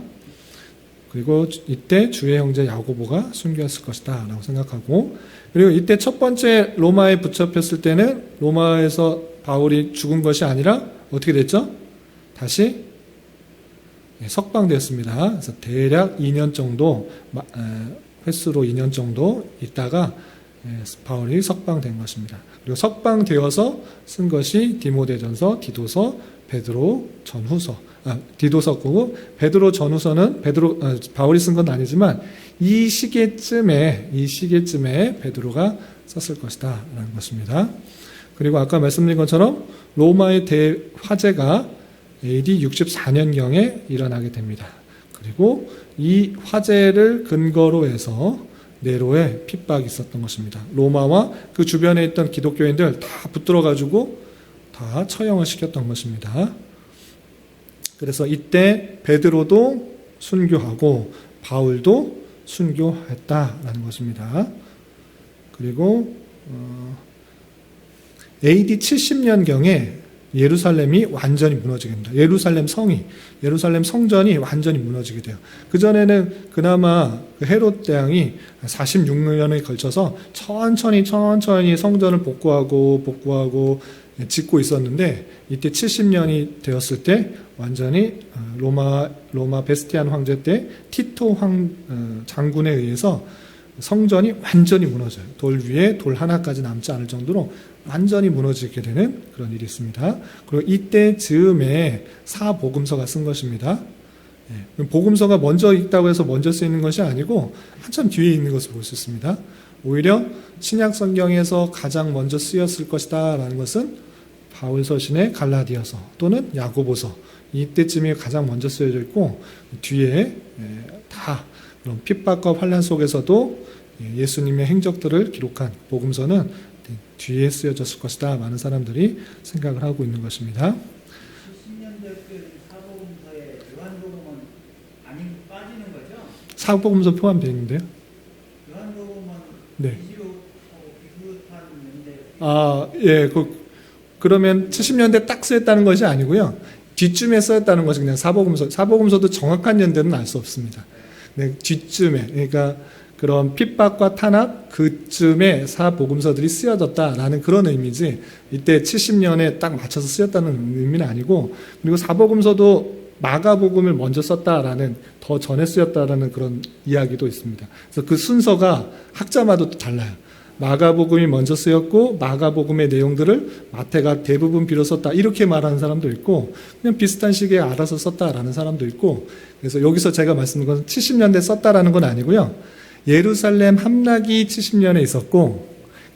그리고 이때 주의 형제 야고보가 순교했을 것이다 라고 생각하고, 그리고 이때 첫 번째 로마에 붙잡혔을 때는 로마에서 바울이 죽은 것이 아니라 어떻게 됐죠? 다시 석방되었습니다. 그래서 대략 2년 정도, 횟수로 2년 정도 있다가 바울이 석방된 것입니다. 그리고 석방되어서 쓴 것이 디모데전서, 디도서, 베드로 전후서, 디도서고 베드로 전후서는 바울이 쓴 건 아니지만 이 시기쯤에 베드로가 썼을 것이다 라는 것입니다. 그리고 아까 말씀드린 것처럼 로마의 대화재가 AD 64년경에 일어나게 됩니다. 그리고 이 화재를 근거로 해서 네로의 핍박이 있었던 것입니다. 로마와 그 주변에 있던 기독교인들 다 붙들어가지고 다 처형을 시켰던 것입니다. 그래서 이때 베드로도 순교하고 바울도 순교했다라는 것입니다. 그리고 AD 70년경에 예루살렘이 완전히 무너지게 됩니다. 예루살렘 성전이 완전히 무너지게 돼요. 그전에는 그나마 헤롯 대왕이 46년에 걸쳐서 천천히 성전을 복구하고 짓고 있었는데 이때 70년이 되었을 때 완전히 로마 베스티안 황제 때 티토 장군에 의해서 성전이 완전히 무너져요. 돌 위에 돌 하나까지 남지 않을 정도로 완전히 무너지게 되는 그런 일이 있습니다. 그리고 이때 즈음에 사복음서가 쓴 것입니다. 복음서가 먼저 있다고 해서 먼저 쓰이는 것이 아니고 한참 뒤에 있는 것을 볼 수 있습니다. 오히려 신약 성경에서 가장 먼저 쓰였을 것이다 라는 것은 바울 서신의 갈라디아서 또는 야고보서, 이때쯤에 가장 먼저 쓰여져 있고 뒤에 다 그런 핍박과 환난 속에서도 예수님의 행적들을 기록한 복음서는 뒤에 쓰여졌을 것이다 많은 사람들이 생각을 하고 있는 것입니다. 70년대 사복음서에 요한복음은 아닌 빠지는 거죠? 사복음서 포함되어 있는데요. 요한복음은 네. 비슷한 건데. 그러면 70년대 딱 쓰였다는 것이 아니고요. 뒤쯤에 쓰였다는 것이 그냥 사복음서도 정확한 연대는 알 수 없습니다. 네, 뒤쯤에, 그러니까 그런 핍박과 탄압 그쯤에 사복음서들이 쓰여졌다라는 그런 의미지 이때 70년에 딱 맞춰서 쓰였다는 의미는 아니고, 그리고 사복음서도 마가복음을 먼저 썼다라는, 더 전에 쓰였다라는 그런 이야기도 있습니다. 그래서 그 순서가 학자마다 또 달라요. 마가복음이 먼저 쓰였고 마가복음의 내용들을 마태가 대부분 빌어 썼다 이렇게 말하는 사람도 있고, 그냥 비슷한 시기에 알아서 썼다라는 사람도 있고, 그래서 여기서 제가 말씀드린 것은 70년대 썼다라는 건 아니고요. 예루살렘 함락이 70년에 있었고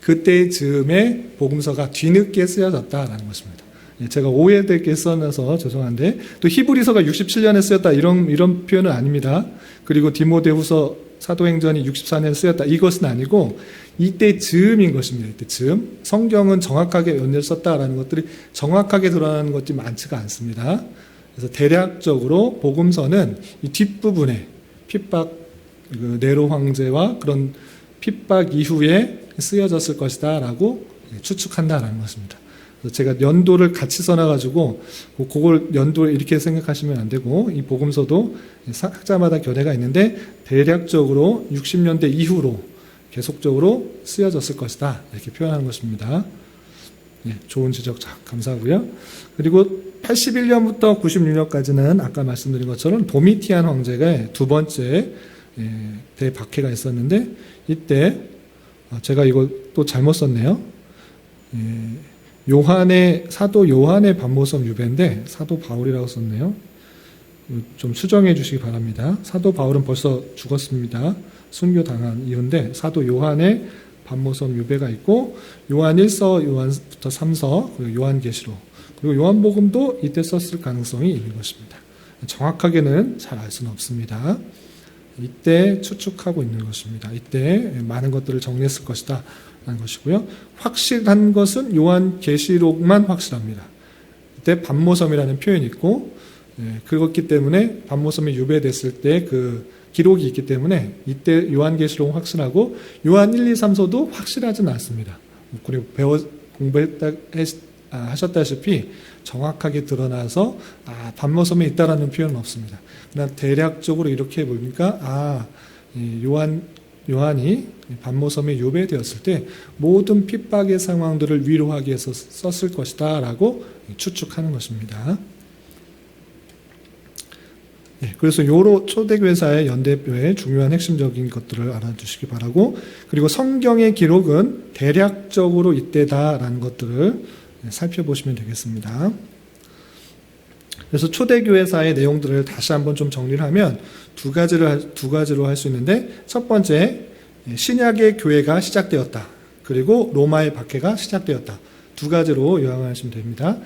그때 즈음에 복음서가 뒤늦게 쓰여졌다라는 것입니다. 제가 오해되게 써놔서 죄송한데 또 히브리서가 67년에 쓰였다 이런 표현은 아닙니다. 그리고 디모데후서 사도행전이 64년에 쓰였다 이것은 아니고 이때 즈음인 것입니다. 이때 즈음. 성경은 정확하게 연대를 썼다라는 것들이 정확하게 드러나는 것들이 많지가 않습니다. 그래서 대략적으로 복음서는 이 뒷부분에 핍박 네로 황제와 그런 핍박 이후에 쓰여졌을 것이다 라고 추측한다라는 것입니다. 그래서 제가 연도를 같이 써놔가지고 그걸 연도를 이렇게 생각하시면 안 되고 이 복음서도 학자마다 견해가 있는데 대략적으로 60년대 이후로 계속적으로 쓰여졌을 것이다 이렇게 표현하는 것입니다. 네, 좋은 지적 감사하고요. 그리고 81년부터 96년까지는 아까 말씀드린 것처럼 도미티안 황제가 두 번째 대박해가 있었는데 이때 제가 이거 또 잘못 썼네요. 사도 요한의 반모섬 유배인데 사도 바울이라고 썼네요. 좀 수정해 주시기 바랍니다. 사도 바울은 벌써 죽었습니다. 순교당한 이후인데 사도 요한의 반모섬 유배가 있고 요한 1서, 요한부터 3서, 그리고 요한계시록, 그리고 요한복음도 이때 썼을 가능성이 있는 것입니다. 정확하게는 잘 알 수는 없습니다. 이때 추측하고 있는 것입니다. 이때 많은 것들을 정리했을 것이다 라는 것이고요. 확실한 것은 요한계시록만 확실합니다. 이때 반모섬이라는 표현이 있고 그렇기 때문에 반모섬이 유배됐을 때 그 기록이 있기 때문에 이때 요한계시록은 확실하고 요한 1, 2, 3서도 확실하지는 않습니다. 그리고 하셨다시피 정확하게 드러나서 반모섬에 있다라는 표현은 없습니다. 그러나 대략적으로 이렇게 보니까 요한이 반모섬에 유배되었을 때 모든 핍박의 상황들을 위로하기 위해서 썼을 것이다 라고 추측하는 것입니다. 그래서 요로 초대교회사의 연대표의 중요한 핵심적인 것들을 알아두시기 바라고, 그리고 성경의 기록은 대략적으로 이때다라는 것들을 살펴보시면 되겠습니다. 그래서 초대교회사의 내용들을 다시 한번 좀 정리를 하면 두 가지로 할 수 있는데, 첫 번째, 신약의 교회가 시작되었다. 그리고 로마의 박해가 시작되었다. 두 가지로 요약하시면 됩니다.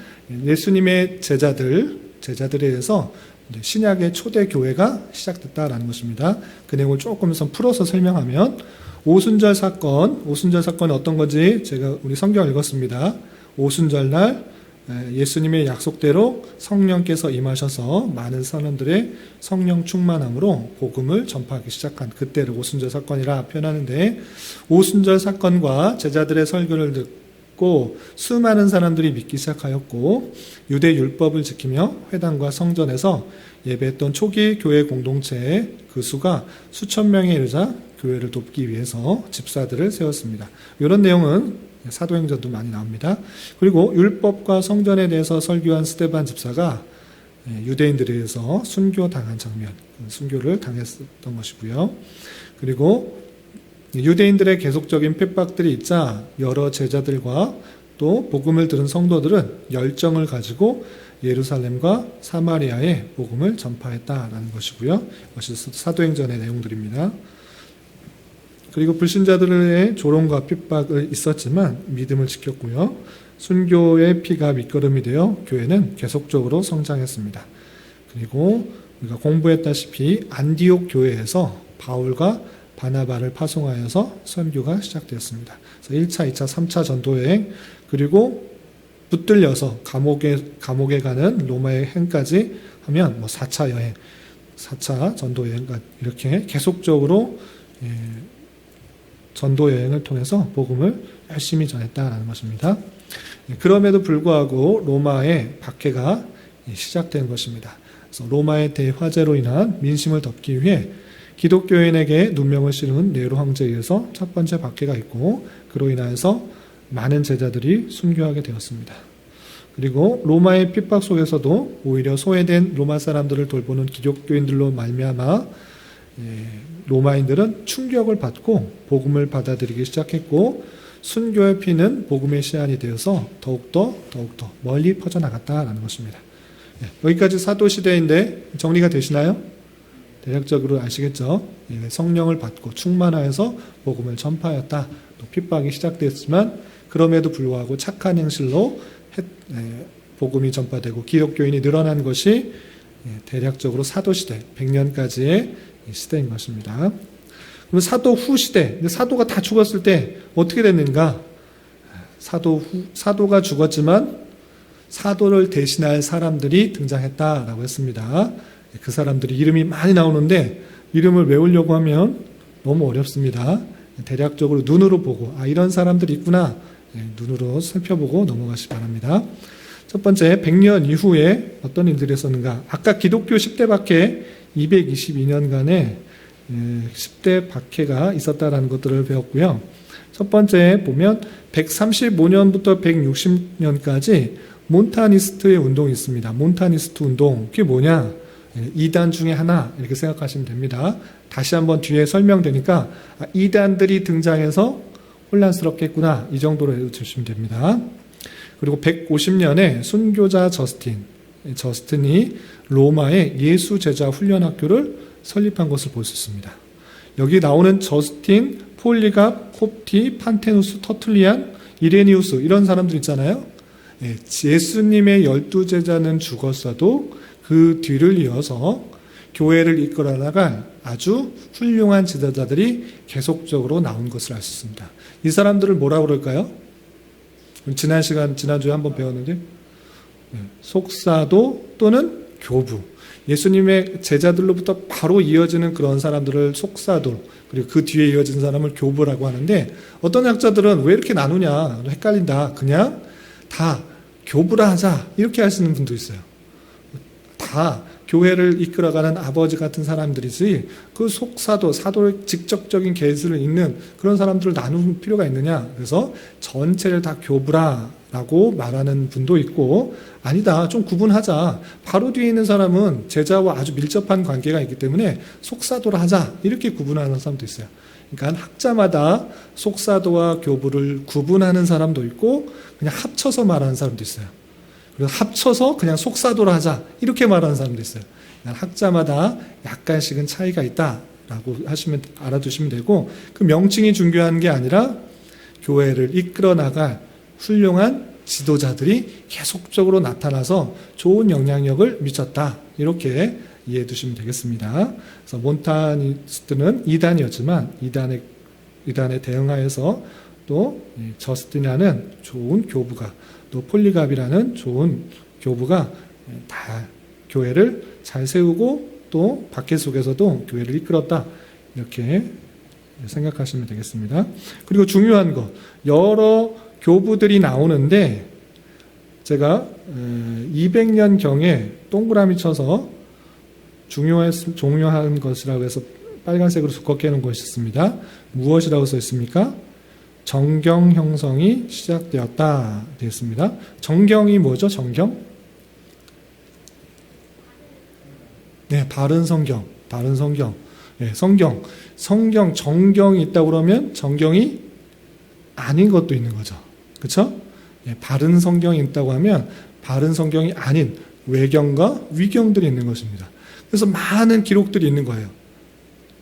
예수님의 제자들에 의해서 신약의 초대교회가 시작됐다라는 것입니다. 그 내용을 조금 더 풀어서 설명하면, 오순절 사건은 어떤 건지 우리 성경을 읽었습니다. 오순절날 예수님의 약속대로 성령께서 임하셔서 많은 사람들의 성령 충만함으로 복음을 전파하기 시작한 그때를 오순절 사건이라 표현하는데, 오순절 사건과 제자들의 설교를 듣고 수많은 사람들이 믿기 시작하였고, 유대 율법을 지키며 회당과 성전에서 예배했던 초기 교회 공동체의 그 수가 수천 명에 이르자 교회를 돕기 위해서 집사들을 세웠습니다. 이런 내용은 사도행전도 많이 나옵니다. 그리고 율법과 성전에 대해서 설교한 스데반 집사가 유대인들에 의해서 순교당한 장면, 순교를 당했던 것이고요. 그리고 유대인들의 계속적인 핍박들이 있자 여러 제자들과 또 복음을 들은 성도들은 열정을 가지고 예루살렘과 사마리아에 복음을 전파했다라는 것이고요. 이것이 사도행전의 내용들입니다. 그리고 불신자들의 조롱과 핍박이 있었지만 믿음을 지켰고요. 순교의 피가 밑거름이 되어 교회는 계속적으로 성장했습니다. 그리고 우리가 공부했다시피 안디옥 교회에서 바울과 바나바를 파송하여서 선교가 시작되었습니다. 그래서 1차, 2차, 3차 전도여행, 그리고 붙들려서 감옥에 가는 로마의 행까지 하면 4차 여행, 4차 전도여행, 이렇게 계속적으로 전도여행을 통해서 복음을 열심히 전했다라는 것입니다. 그럼에도 불구하고 로마의 박해가 시작된 것입니다. 그래서 로마의 대화재로 인한 민심을 덮기 위해 기독교인에게 누명을 씌운 네로 황제에 의해서 첫 번째 박해가 있고, 그로 인하여서 많은 제자들이 순교하게 되었습니다. 그리고 로마의 핍박 속에서도 오히려 소외된 로마 사람들을 돌보는 기독교인들로 말미암아 로마인들은 충격을 받고 복음을 받아들이기 시작했고, 순교의 피는 복음의 씨앗이 되어서 더욱더 멀리 퍼져나갔다라는 것입니다. 여기까지 사도시대인데 정리가 되시나요? 대략적으로 아시겠죠? 예, 성령을 받고 충만하여서 복음을 전파하였다. 또 핍박이 시작됐지만 그럼에도 불구하고 착한 행실로 복음이 전파되고 기독교인이 늘어난 것이 대략적으로 사도시대 100년까지의 시대인 것입니다. 그럼 사도 후 시대, 사도가 다 죽었을 때 어떻게 됐는가? 사도가 죽었지만 사도를 대신할 사람들이 등장했다라고 했습니다. 그 사람들이 이름이 많이 나오는데 이름을 외우려고 하면 너무 어렵습니다. 대략적으로 눈으로 보고 이런 사람들이 있구나, 눈으로 살펴보고 넘어가시 바랍니다. 첫 번째, 100년 이후에 어떤 일들이 있었는가? 아까 기독교 10대 박해 222년간의 10대 박해가 있었다라는 것들을 배웠고요. 첫 번째 보면 135년부터 160년까지 몬타니스트의 운동이 있습니다. 몬타니스트 운동, 그게 뭐냐? 이단 중에 하나 이렇게 생각하시면 됩니다. 다시 한번 뒤에 설명되니까 이단들이 등장해서 혼란스럽겠구나, 이 정도로 해주시면 됩니다. 그리고 150년에 순교자 저스틴이 로마에 예수 제자 훈련학교를 설립한 것을 볼 수 있습니다. 여기 나오는 저스틴, 폴리갑, 콥티, 판테누스, 터툴리안, 이레니우스 이런 사람들 있잖아요. 예수님의 12제자는 죽었어도 그 뒤를 이어서 교회를 이끌어 나갈 아주 훌륭한 지도자들이 계속적으로 나온 것을 알 수 있습니다. 이 사람들을 뭐라고 그럴까요? 지난주에 한번 배웠는데, 속사도 또는 교부. 예수님의 제자들로부터 바로 이어지는 그런 사람들을 속사도, 그리고 그 뒤에 이어진 사람을 교부라고 하는데, 어떤 학자들은 왜 이렇게 나누냐, 헷갈린다, 그냥 다 교부라 하자, 이렇게 하시는 분도 있어요. 다 교회를 이끌어가는 아버지 같은 사람들이지 그 속사도, 사도의 직접적인 계시를 읽는 그런 사람들을 나눌 필요가 있느냐. 그래서 전체를 다 교부라라고 말하는 분도 있고, 아니다, 좀 구분하자, 바로 뒤에 있는 사람은 제자와 아주 밀접한 관계가 있기 때문에 속사도라 하자, 이렇게 구분하는 사람도 있어요. 그러니까 학자마다 속사도와 교부를 구분하는 사람도 있고 그냥 합쳐서 말하는 사람도 있어요. 그래서 합쳐서 그냥 속사도라 하자, 이렇게 말하는 사람도 있어요. 학자마다 약간씩은 차이가 있다라고 알아두시면 되고, 그 명칭이 중요한 게 아니라 교회를 이끌어 나갈 훌륭한 지도자들이 계속적으로 나타나서 좋은 영향력을 미쳤다, 이렇게 이해해 두시면 되겠습니다. 그래서 몬타니스트는 이단이었지만 이단에 대응하여서 또 저스틴이라는 좋은 교부가, 또 폴리갑이라는 좋은 교부가 다 교회를 잘 세우고 또 박해 속에서도 교회를 이끌었다, 이렇게 생각하시면 되겠습니다. 그리고 중요한 거, 여러 교부들이 나오는데 제가 200년경에 동그라미 쳐서 중요한 것이라고 해서 빨간색으로 두껍게 해놓은 것이 있습니다. 무엇이라고 써 있습니까? 정경 형성이 시작되었다 되어 있습니다. 정경이 뭐죠? 정경? 네, 바른 성경. 네, 성경, 정경이 있다고 그러면 정경이 아닌 것도 있는 거죠. 그렇죠? 네, 바른 성경이 있다고 하면 바른 성경이 아닌 외경과 위경들이 있는 것입니다. 그래서 많은 기록들이 있는 거예요.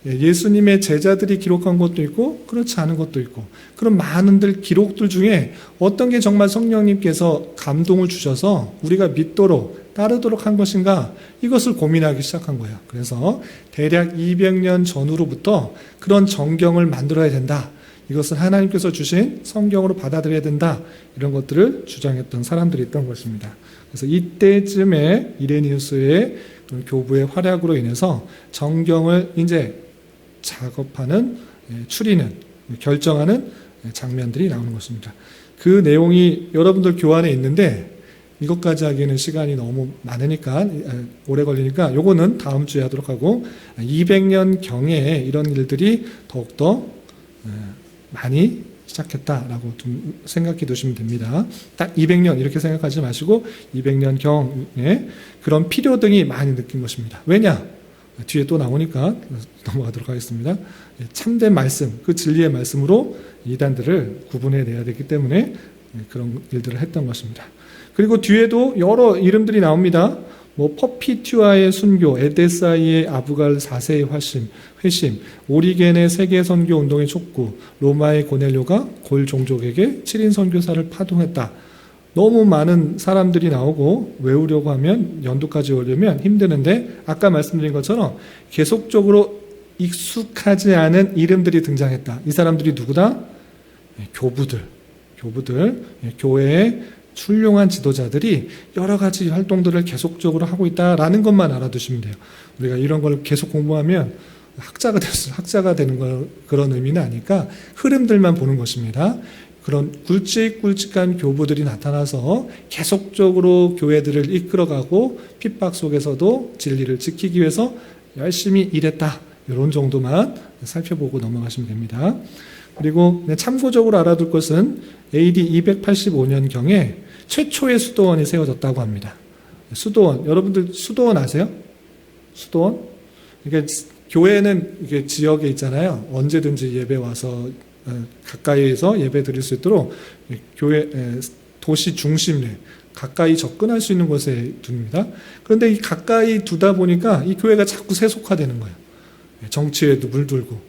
예수님의 제자들이 기록한 것도 있고 그렇지 않은 것도 있고, 그런 많은 기록들 중에 어떤 게 정말 성령님께서 감동을 주셔서 우리가 믿도록 따르도록 한 것인가, 이것을 고민하기 시작한 거예요. 그래서 대략 200년 전후로부터 그런 정경을 만들어야 된다, 이것을 하나님께서 주신 성경으로 받아들여야 된다, 이런 것들을 주장했던 사람들이 있던 것입니다. 그래서 이때쯤에 이레니우스의 교부의 활약으로 인해서 정경을 이제 작업하는, 추리는, 결정하는 장면들이 나오는 것입니다. 그 내용이 여러분들 교환에 있는데 이것까지 하기에는 시간이 너무 많으니까, 오래 걸리니까 요거는 다음 주에 하도록 하고, 200년 경에 이런 일들이 더욱더 많이 시작했다라고 좀 생각해 두시면 됩니다. 딱 200년 이렇게 생각하지 마시고 200년 경에 그런 필요등이 많이 느낀 것입니다. 왜냐? 뒤에 또 나오니까 넘어가도록 하겠습니다. 참된 말씀, 그 진리의 말씀으로 이단들을 구분해내야 되기 때문에 그런 일들을 했던 것입니다. 그리고 뒤에도 여러 이름들이 나옵니다. 퍼피튜아의 순교, 에데사이의 아부갈 4세의 회심, 오리겐의 세계 선교 운동의 촉구, 로마의 고넬료가 골 종족에게 7인 선교사를 파송했다. 너무 많은 사람들이 나오고 외우려고 하면 연도까지 오려면 힘드는데 아까 말씀드린 것처럼 계속적으로 익숙하지 않은 이름들이 등장했다. 이 사람들이 누구다? 교부들, 교회의 훌륭한 지도자들이 여러 가지 활동들을 계속적으로 하고 있다라는 것만 알아두시면 돼요. 우리가 이런 걸 계속 공부하면 학자가 되는 그런 의미는 아니까 흐름들만 보는 것입니다. 그런 굵직굵직한 교부들이 나타나서 계속적으로 교회들을 이끌어가고 핍박 속에서도 진리를 지키기 위해서 열심히 일했다. 이런 정도만 살펴보고 넘어가시면 됩니다. 그리고 참고적으로 알아둘 것은 AD 285년경에 최초의 수도원이 세워졌다고 합니다. 수도원, 여러분들 수도원 아세요? 수도원? 그러니까 교회는 이게 지역에 있잖아요. 언제든지 예배 와서 가까이에서 예배 드릴 수 있도록 교회 도시 중심에 가까이 접근할 수 있는 곳에 둡니다. 그런데 이 가까이 두다 보니까 이 교회가 자꾸 세속화되는 거예요. 정치에도 물들고.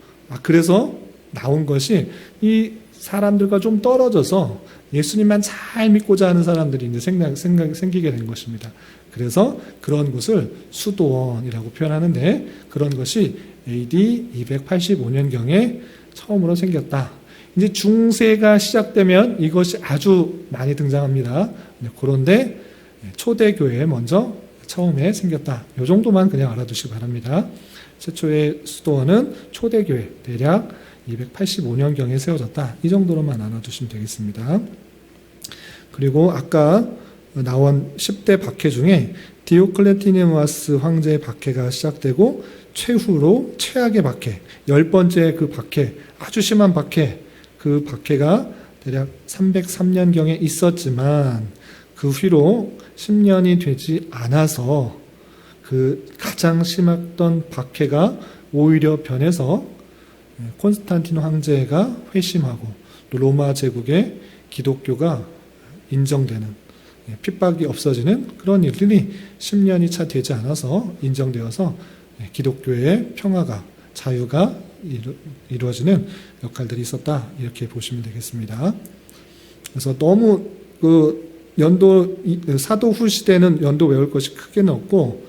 그래서 나온 것이 이 사람들과 좀 떨어져서 예수님만 잘 믿고자 하는 사람들이 이제 생기게 된 것입니다. 그래서 그런 곳을 수도원이라고 표현하는데 그런 것이 AD 285년경에 처음으로 생겼다. 이제 중세가 시작되면 이것이 아주 많이 등장합니다. 그런데 초대교회에 먼저 처음에 생겼다. 이 정도만 그냥 알아두시기 바랍니다. 최초의 수도원은 초대교회 대략 285년경에 세워졌다. 이 정도로만 알아두시면 되겠습니다. 그리고 아까 나온 10대 박해 중에 디오클레티니누스 황제의 박해가 시작되고 최후로 최악의 박해, 10번째 그 박해, 아주 심한 박해, 그 박해가 대략 303년경에 있었지만 그 후로 10년이 되지 않아서 그 가장 심했던 박해가 오히려 변해서 콘스탄틴 황제가 회심하고 또 로마 제국의 기독교가 인정되는 핍박이 없어지는 그런 일들이 10년이 채 되지 않아서 인정되어서 기독교의 평화가 자유가 이루어지는 역할들이 있었다 이렇게 보시면 되겠습니다. 그래서 너무 사도 후 시대는 연도 외울 것이 크게는 없고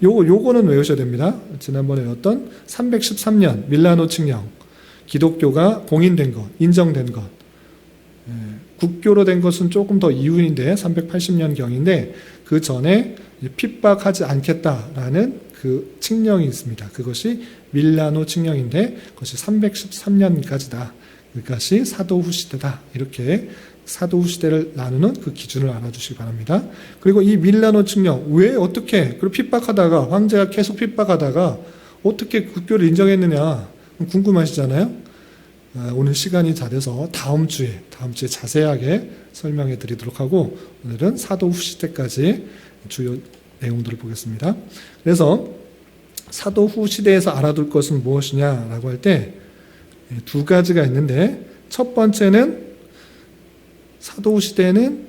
요거는 외우셔야 됩니다. 지난번에 외웠던 313년 밀라노 칙령, 기독교가 공인된 것, 인정된 것. 국교로 된 것은 조금 더 이후인데 380년경인데 그 전에 핍박하지 않겠다라는 그 칙령이 있습니다. 그것이 밀라노 칙령인데 그것이 313년까지다. 그것이 사도 후 시대다. 이렇게 사도 후 시대를 나누는 그 기준을 알아주시기 바랍니다. 그리고 이 밀라노 칙령 왜 어떻게 그리고 핍박하다가 황제가 계속 핍박하다가 어떻게 국교를 인정했느냐 궁금하시잖아요. 오늘 시간이 다 돼서 다음 주에 자세하게 설명해 드리도록 하고 오늘은 사도 후 시대까지 주요 내용들을 보겠습니다. 그래서 사도 후 시대에서 알아둘 것은 무엇이냐라고 할 때 두 가지가 있는데 첫 번째는 사도 후 시대에는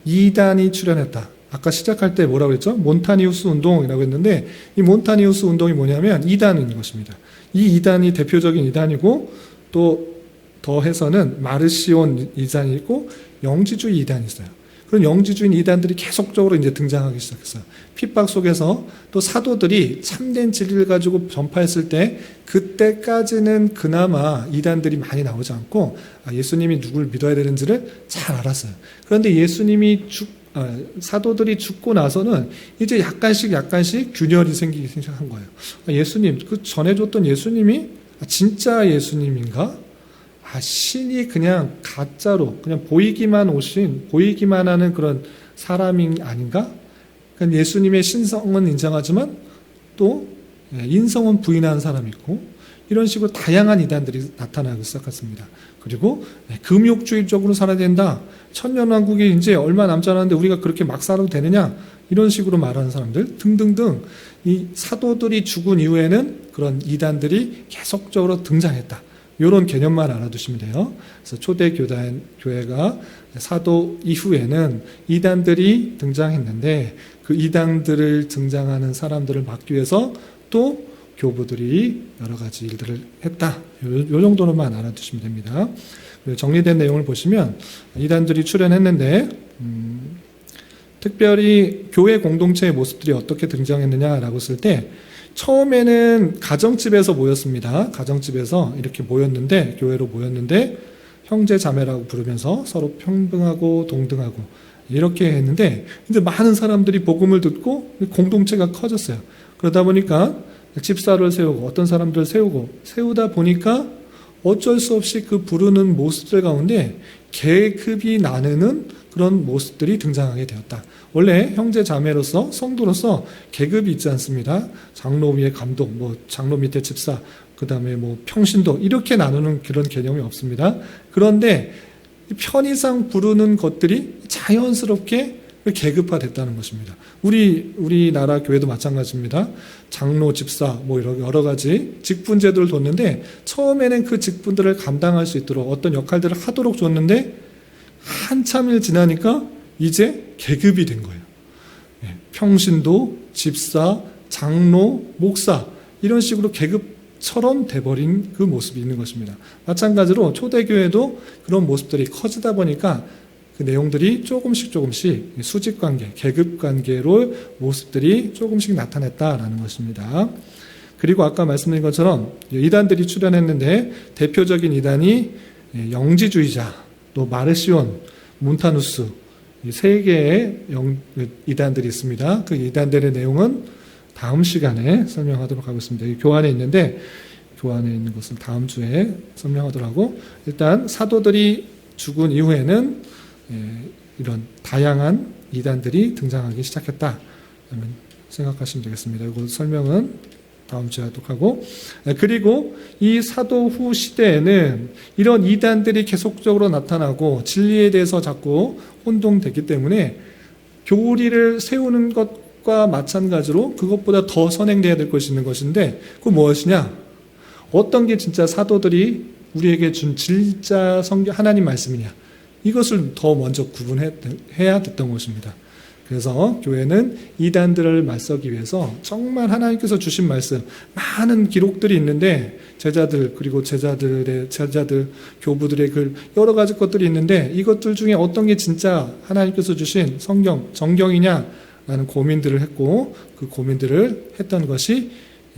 이단이 출현했다. 아까 시작할 때 뭐라고 했죠? 몬타니우스 운동이라고 했는데 이 몬타니우스 운동이 뭐냐면 이단인 것입니다. 이 이단이 대표적인 이단이고 또 더해서는 마르시온 이단이 있고 영지주의 이단이 있어요. 그런 영지주의 이단들이 계속적으로 이제 등장하기 시작했어요. 핍박 속에서 또 사도들이 참된 진리를 가지고 전파했을 때 그때까지는 그나마 이단들이 많이 나오지 않고 예수님이 누굴 믿어야 되는지를 잘 알았어요. 그런데 사도들이 죽고 나서는 이제 약간씩 균열이 생기기 시작한 거예요. 예수님, 그 전해줬던 예수님이 진짜 예수님인가? 신이 그냥 가짜로 그냥 보이기만 하는 그런 사람이 아닌가? 그러니까 예수님의 신성은 인정하지만 또 인성은 부인하는 사람이 있고 이런 식으로 다양한 이단들이 나타나기 시작했습니다. 그리고 금욕주의적으로 살아야 된다. 천년왕국이 이제 얼마 남지 않았는데 우리가 그렇게 막 살아도 되느냐? 이런 식으로 말하는 사람들 등등등 이 사도들이 죽은 이후에는 그런 이단들이 계속적으로 등장했다. 이런 개념만 알아두시면 돼요. 그래서 초대 교회가 사도 이후에는 이단들이 등장했는데 그 이단들을 등장하는 사람들을 막기 위해서 또 교부들이 여러 가지 일들을 했다. 요 정도로만 알아두시면 됩니다. 정리된 내용을 보시면 이단들이 출현했는데 특별히 교회 공동체의 모습들이 어떻게 등장했느냐라고 했을 때 처음에는 가정집에서 모였습니다. 가정집에서 이렇게 모였는데 교회로 모였는데 형제 자매라고 부르면서 서로 평등하고 동등하고 이렇게 했는데 이제 많은 사람들이 복음을 듣고 공동체가 커졌어요. 그러다 보니까 집사를 세우고 어떤 사람들을 세우다 보니까 어쩔 수 없이 그 부르는 모습들 가운데 계급이 나누는 그런 모습들이 등장하게 되었다. 원래 형제 자매로서 성도로서 계급이 있지 않습니다. 장로 위에 감독, 장로 밑에 집사, 그 다음에 평신도 이렇게 나누는 그런 개념이 없습니다. 그런데 편의상 부르는 것들이 자연스럽게 계급화됐다는 것입니다. 우리나라 교회도 마찬가지입니다. 장로, 집사, 여러 가지 직분제도를 뒀는데 처음에는 그 직분들을 감당할 수 있도록 어떤 역할들을 하도록 줬는데 한참일 지나니까 이제 계급이 된 거예요. 평신도, 집사, 장로, 목사 이런 식으로 계급처럼 돼버린 그 모습이 있는 것입니다. 마찬가지로 초대교회도 그런 모습들이 커지다 보니까 그 내용들이 조금씩 수직관계, 계급관계로 모습들이 조금씩 나타냈다라는 것입니다. 그리고 아까 말씀드린 것처럼 이단들이 출현했는데 대표적인 이단이 영지주의자, 또 마르시온, 몬타누스 이 세 개의 이단들이 있습니다. 그 이단들의 내용은 다음 시간에 설명하도록 하겠습니다. 교환에 있는데 교환에 있는 것은 다음 주에 설명하도록 하고 일단 사도들이 죽은 이후에는 이런 다양한 이단들이 등장하기 시작했다 생각하시면 되겠습니다. 이거 설명은 다음 주에 하도록 하고 그리고 이 사도 후 시대에는 이런 이단들이 계속적으로 나타나고 진리에 대해서 자꾸 혼동되기 때문에 교리를 세우는 것과 마찬가지로 그것보다 더 선행돼야 될 것이 있는 것인데 그건 무엇이냐? 어떤 게 진짜 사도들이 우리에게 준 진짜 성경 하나님 말씀이냐? 이것을 더 먼저 구분해야 됐던 것입니다. 그래서 교회는 이단들을 맞서기 위해서 정말 하나님께서 주신 말씀 많은 기록들이 있는데 제자들 교부들의 글 여러 가지 것들이 있는데 이것들 중에 어떤 게 진짜 하나님께서 주신 성경 정경이냐라는 고민들을 했고 그 고민들을 했던 것이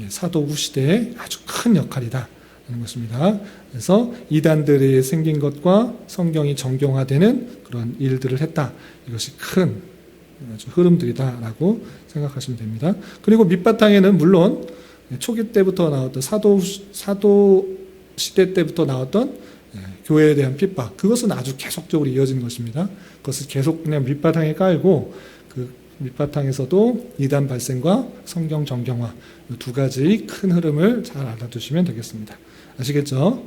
사도 후 시대의 아주 큰 역할이다 하는 것입니다. 그래서 이단들이 생긴 것과 성경이 정경화되는 그런 일들을 했다. 이것이 큰 흐름들이다라고 생각하시면 됩니다. 그리고 밑바탕에는 물론 초기 때부터 나왔던 사도 시대 때부터 나왔던 교회에 대한 핍박 그것은 아주 계속적으로 이어진 것입니다. 그것을 계속 그냥 밑바탕에 깔고 그 밑바탕에서도 이단 발생과 성경 정경화 두 가지 큰 흐름을 잘 알아두시면 되겠습니다. 아시겠죠?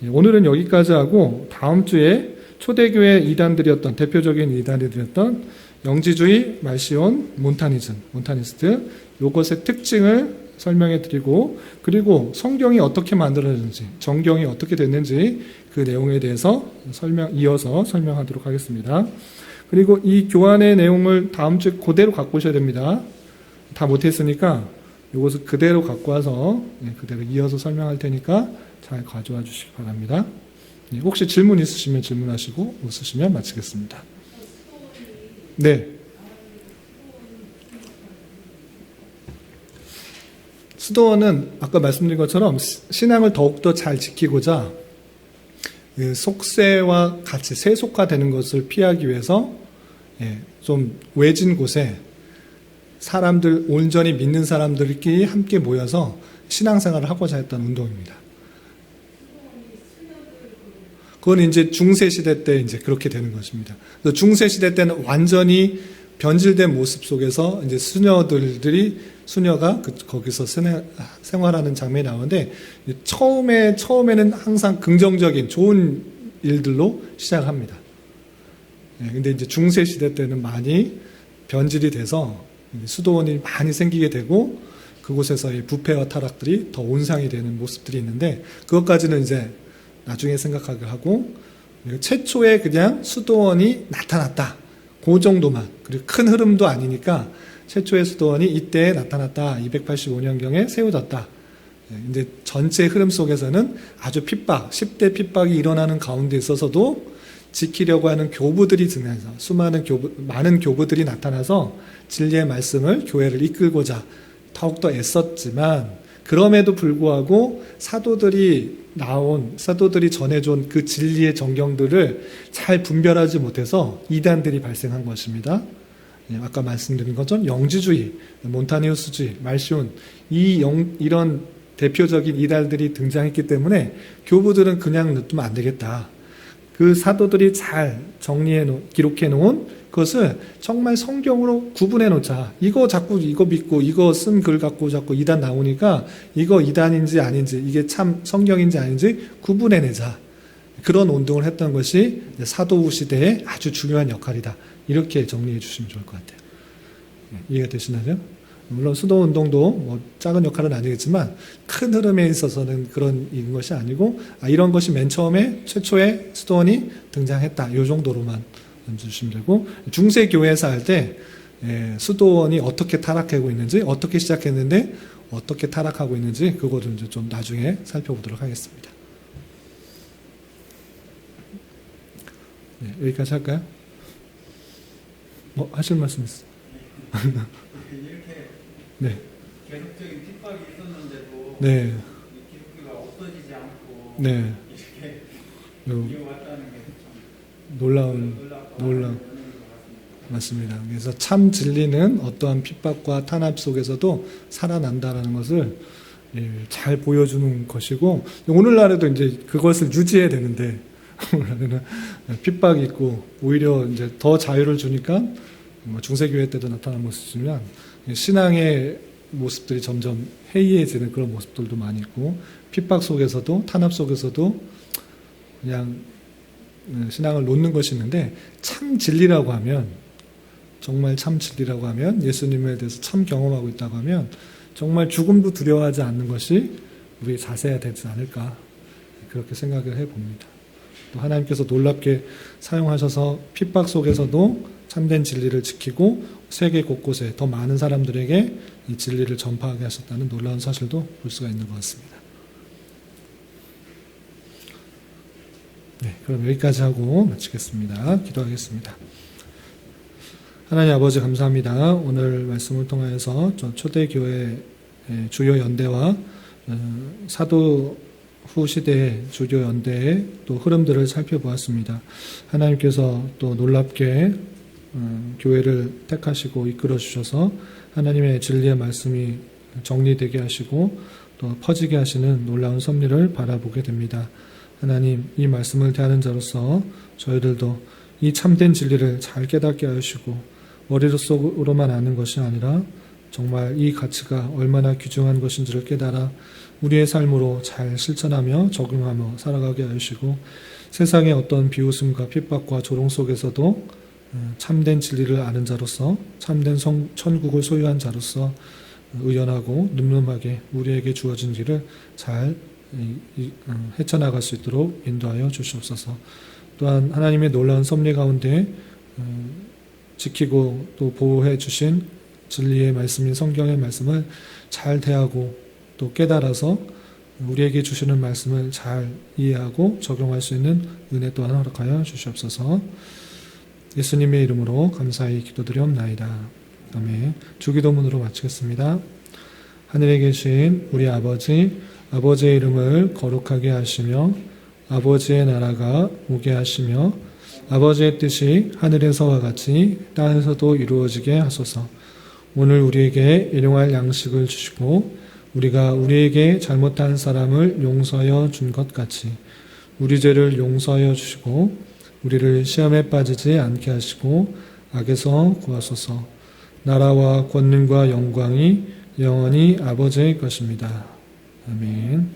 오늘은 여기까지 하고 다음 주에 초대교회 이단들이었던 대표적인 이단들이었던 영지주의, 말시온, 몬타니스트 이것의 특징을 설명해 드리고 그리고 성경이 어떻게 만들어졌는지 정경이 어떻게 됐는지 그 내용에 대해서 이어서 설명하도록 하겠습니다. 그리고 이 교환의 내용을 다음 주에 그대로 갖고 오셔야 됩니다. 다 못했으니까 이것을 그대로 갖고 와서 그대로 이어서 설명할 테니까 잘 가져와 주시기 바랍니다. 혹시 질문 있으시면 질문하시고 없으시면 마치겠습니다. 네. 수도원은 아까 말씀드린 것처럼 신앙을 더욱더 잘 지키고자 속세와 같이 세속화되는 것을 피하기 위해서 좀 외진 곳에 사람들 온전히 믿는 사람들끼리 함께 모여서 신앙생활을 하고자 했던 운동입니다. 그건 이제 중세 시대 때 이제 그렇게 되는 것입니다. 그래서 중세 시대 때는 완전히 변질된 모습 속에서 이제 수녀가 거기서 생활하는 장면이 나오는데 처음에는 항상 긍정적인 좋은 일들로 시작합니다. 근데 이제 중세 시대 때는 많이 변질이 돼서 수도원이 많이 생기게 되고 그곳에서의 부패와 타락들이 더 온상이 되는 모습들이 있는데 그것까지는 이제 나중에 생각하게 하고 최초에 그냥 수도원이 나타났다. 그 정도만. 그리고 큰 흐름도 아니니까 최초의 수도원이 이때 나타났다. 285년경에 세워졌다. 이제 전체 흐름 속에서는 아주 핍박, 10대 핍박이 일어나는 가운데 있어서도 지키려고 하는 교부들이 등장해서 많은 교부들이 나타나서 진리의 말씀을 교회를 이끌고자 더욱더 애썼지만 그럼에도 불구하고 사도들이 전해준 그 진리의 정경들을 잘 분별하지 못해서 이단들이 발생한 것입니다. 아까 말씀드린 것처럼 영지주의, 몬타니우스주의, 말시온 이런 대표적인 이단들이 등장했기 때문에 교부들은 그냥 놔두면 안 되겠다. 그 사도들이 잘 기록해 놓은 그것을 정말 성경으로 구분해 놓자. 이거 믿고 이거 쓴 글 갖고 자꾸 이단 나오니까 이거 이단인지 아닌지 이게 참 성경인지 아닌지 구분해 내자. 그런 운동을 했던 것이 사도후 시대의 아주 중요한 역할이다. 이렇게 정리해 주시면 좋을 것 같아요. 이해가 되시나요? 물론 수도운동도 뭐 작은 역할은 아니겠지만 큰 흐름에 있어서는 그런 것이 아니고 이런 것이 맨 처음에 최초의 수도원이 등장했다. 이 정도로만 주시면 되고 중세교회에서 할 때 수도원이 어떻게 타락하고 있는지 어떻게 시작했는데 어떻게 타락하고 있는지 그거를 이제 좀 나중에 살펴보도록 하겠습니다. 네, 여기까지 할까요? 뭐 하실 말씀 있어요? 이렇게 네. 계속적인 핍박이 있었는데도 네. 이 기독교가 없어지지 않고 네. 이렇게 이어왔다는 게 참 놀라운 놀랍고 맞습니다. 그래서 참 진리는 어떠한 핍박과 탄압 속에서도 살아난다라는 것을 잘 보여주는 것이고 오늘날에도 이제 그것을 유지해야 되는데 오늘날에는 핍박이 있고 오히려 이제 더 자유를 주니까 중세교회 때도 나타난 모습이지만 신앙의 모습들이 점점 해이해지는 그런 모습들도 많이 있고 핍박 속에서도 탄압 속에서도 그냥 신앙을 놓는 것이 있는데 참 진리라고 하면 정말 참 진리라고 하면 예수님에 대해서 참 경험하고 있다고 하면 정말 죽음도 두려워하지 않는 것이 우리의 자세가 되지 않을까 그렇게 생각을 해봅니다. 또 하나님께서 놀랍게 사용하셔서 핍박 속에서도 참된 진리를 지키고 세계 곳곳에 더 많은 사람들에게 이 진리를 전파하게 하셨다는 놀라운 사실도 볼 수가 있는 것 같습니다. 네, 그럼 여기까지 하고 마치겠습니다. 기도하겠습니다. 하나님 아버지 감사합니다. 오늘 말씀을 통하여서 초대교회 주요 연대와 사도 후 시대의 주요 연대의 또 흐름들을 살펴보았습니다. 하나님께서 또 놀랍게 교회를 택하시고 이끌어 주셔서 하나님의 진리의 말씀이 정리되게 하시고 또 퍼지게 하시는 놀라운 섭리를 바라보게 됩니다. 하나님, 이 말씀을 대하는 자로서 저희들도 이 참된 진리를 잘 깨닫게 하시고 머릿속으로만 아는 것이 아니라 정말 이 가치가 얼마나 귀중한 것인지를 깨달아 우리의 삶으로 잘 실천하며 적용하며 살아가게 하시고 세상의 어떤 비웃음과 핍박과 조롱 속에서도 참된 진리를 아는 자로서 참된 천국을 소유한 자로서 의연하고 늠름하게 우리에게 주어진 길을 잘 헤쳐나갈 수 있도록 인도하여 주시옵소서. 또한 하나님의 놀라운 섭리 가운데 지키고 또 보호해 주신 진리의 말씀인 성경의 말씀을 잘 대하고 또 깨달아서 우리에게 주시는 말씀을 잘 이해하고 적용할 수 있는 은혜 또한 허락하여 주시옵소서. 예수님의 이름으로 감사히 기도드리옵나이다. 아멘. 주기도문으로 마치겠습니다. 하늘에 계신 우리 아버지, 아버지의 이름을 거룩하게 하시며 아버지의 나라가 오게 하시며 아버지의 뜻이 하늘에서와 같이 땅에서도 이루어지게 하소서. 오늘 우리에게 일용할 양식을 주시고 우리가 우리에게 잘못한 사람을 용서하여 준 것 같이 우리 죄를 용서하여 주시고 우리를 시험에 빠지지 않게 하시고 악에서 구하소서. 나라와 권능과 영광이 영원히 아버지의 것입니다. 아멘.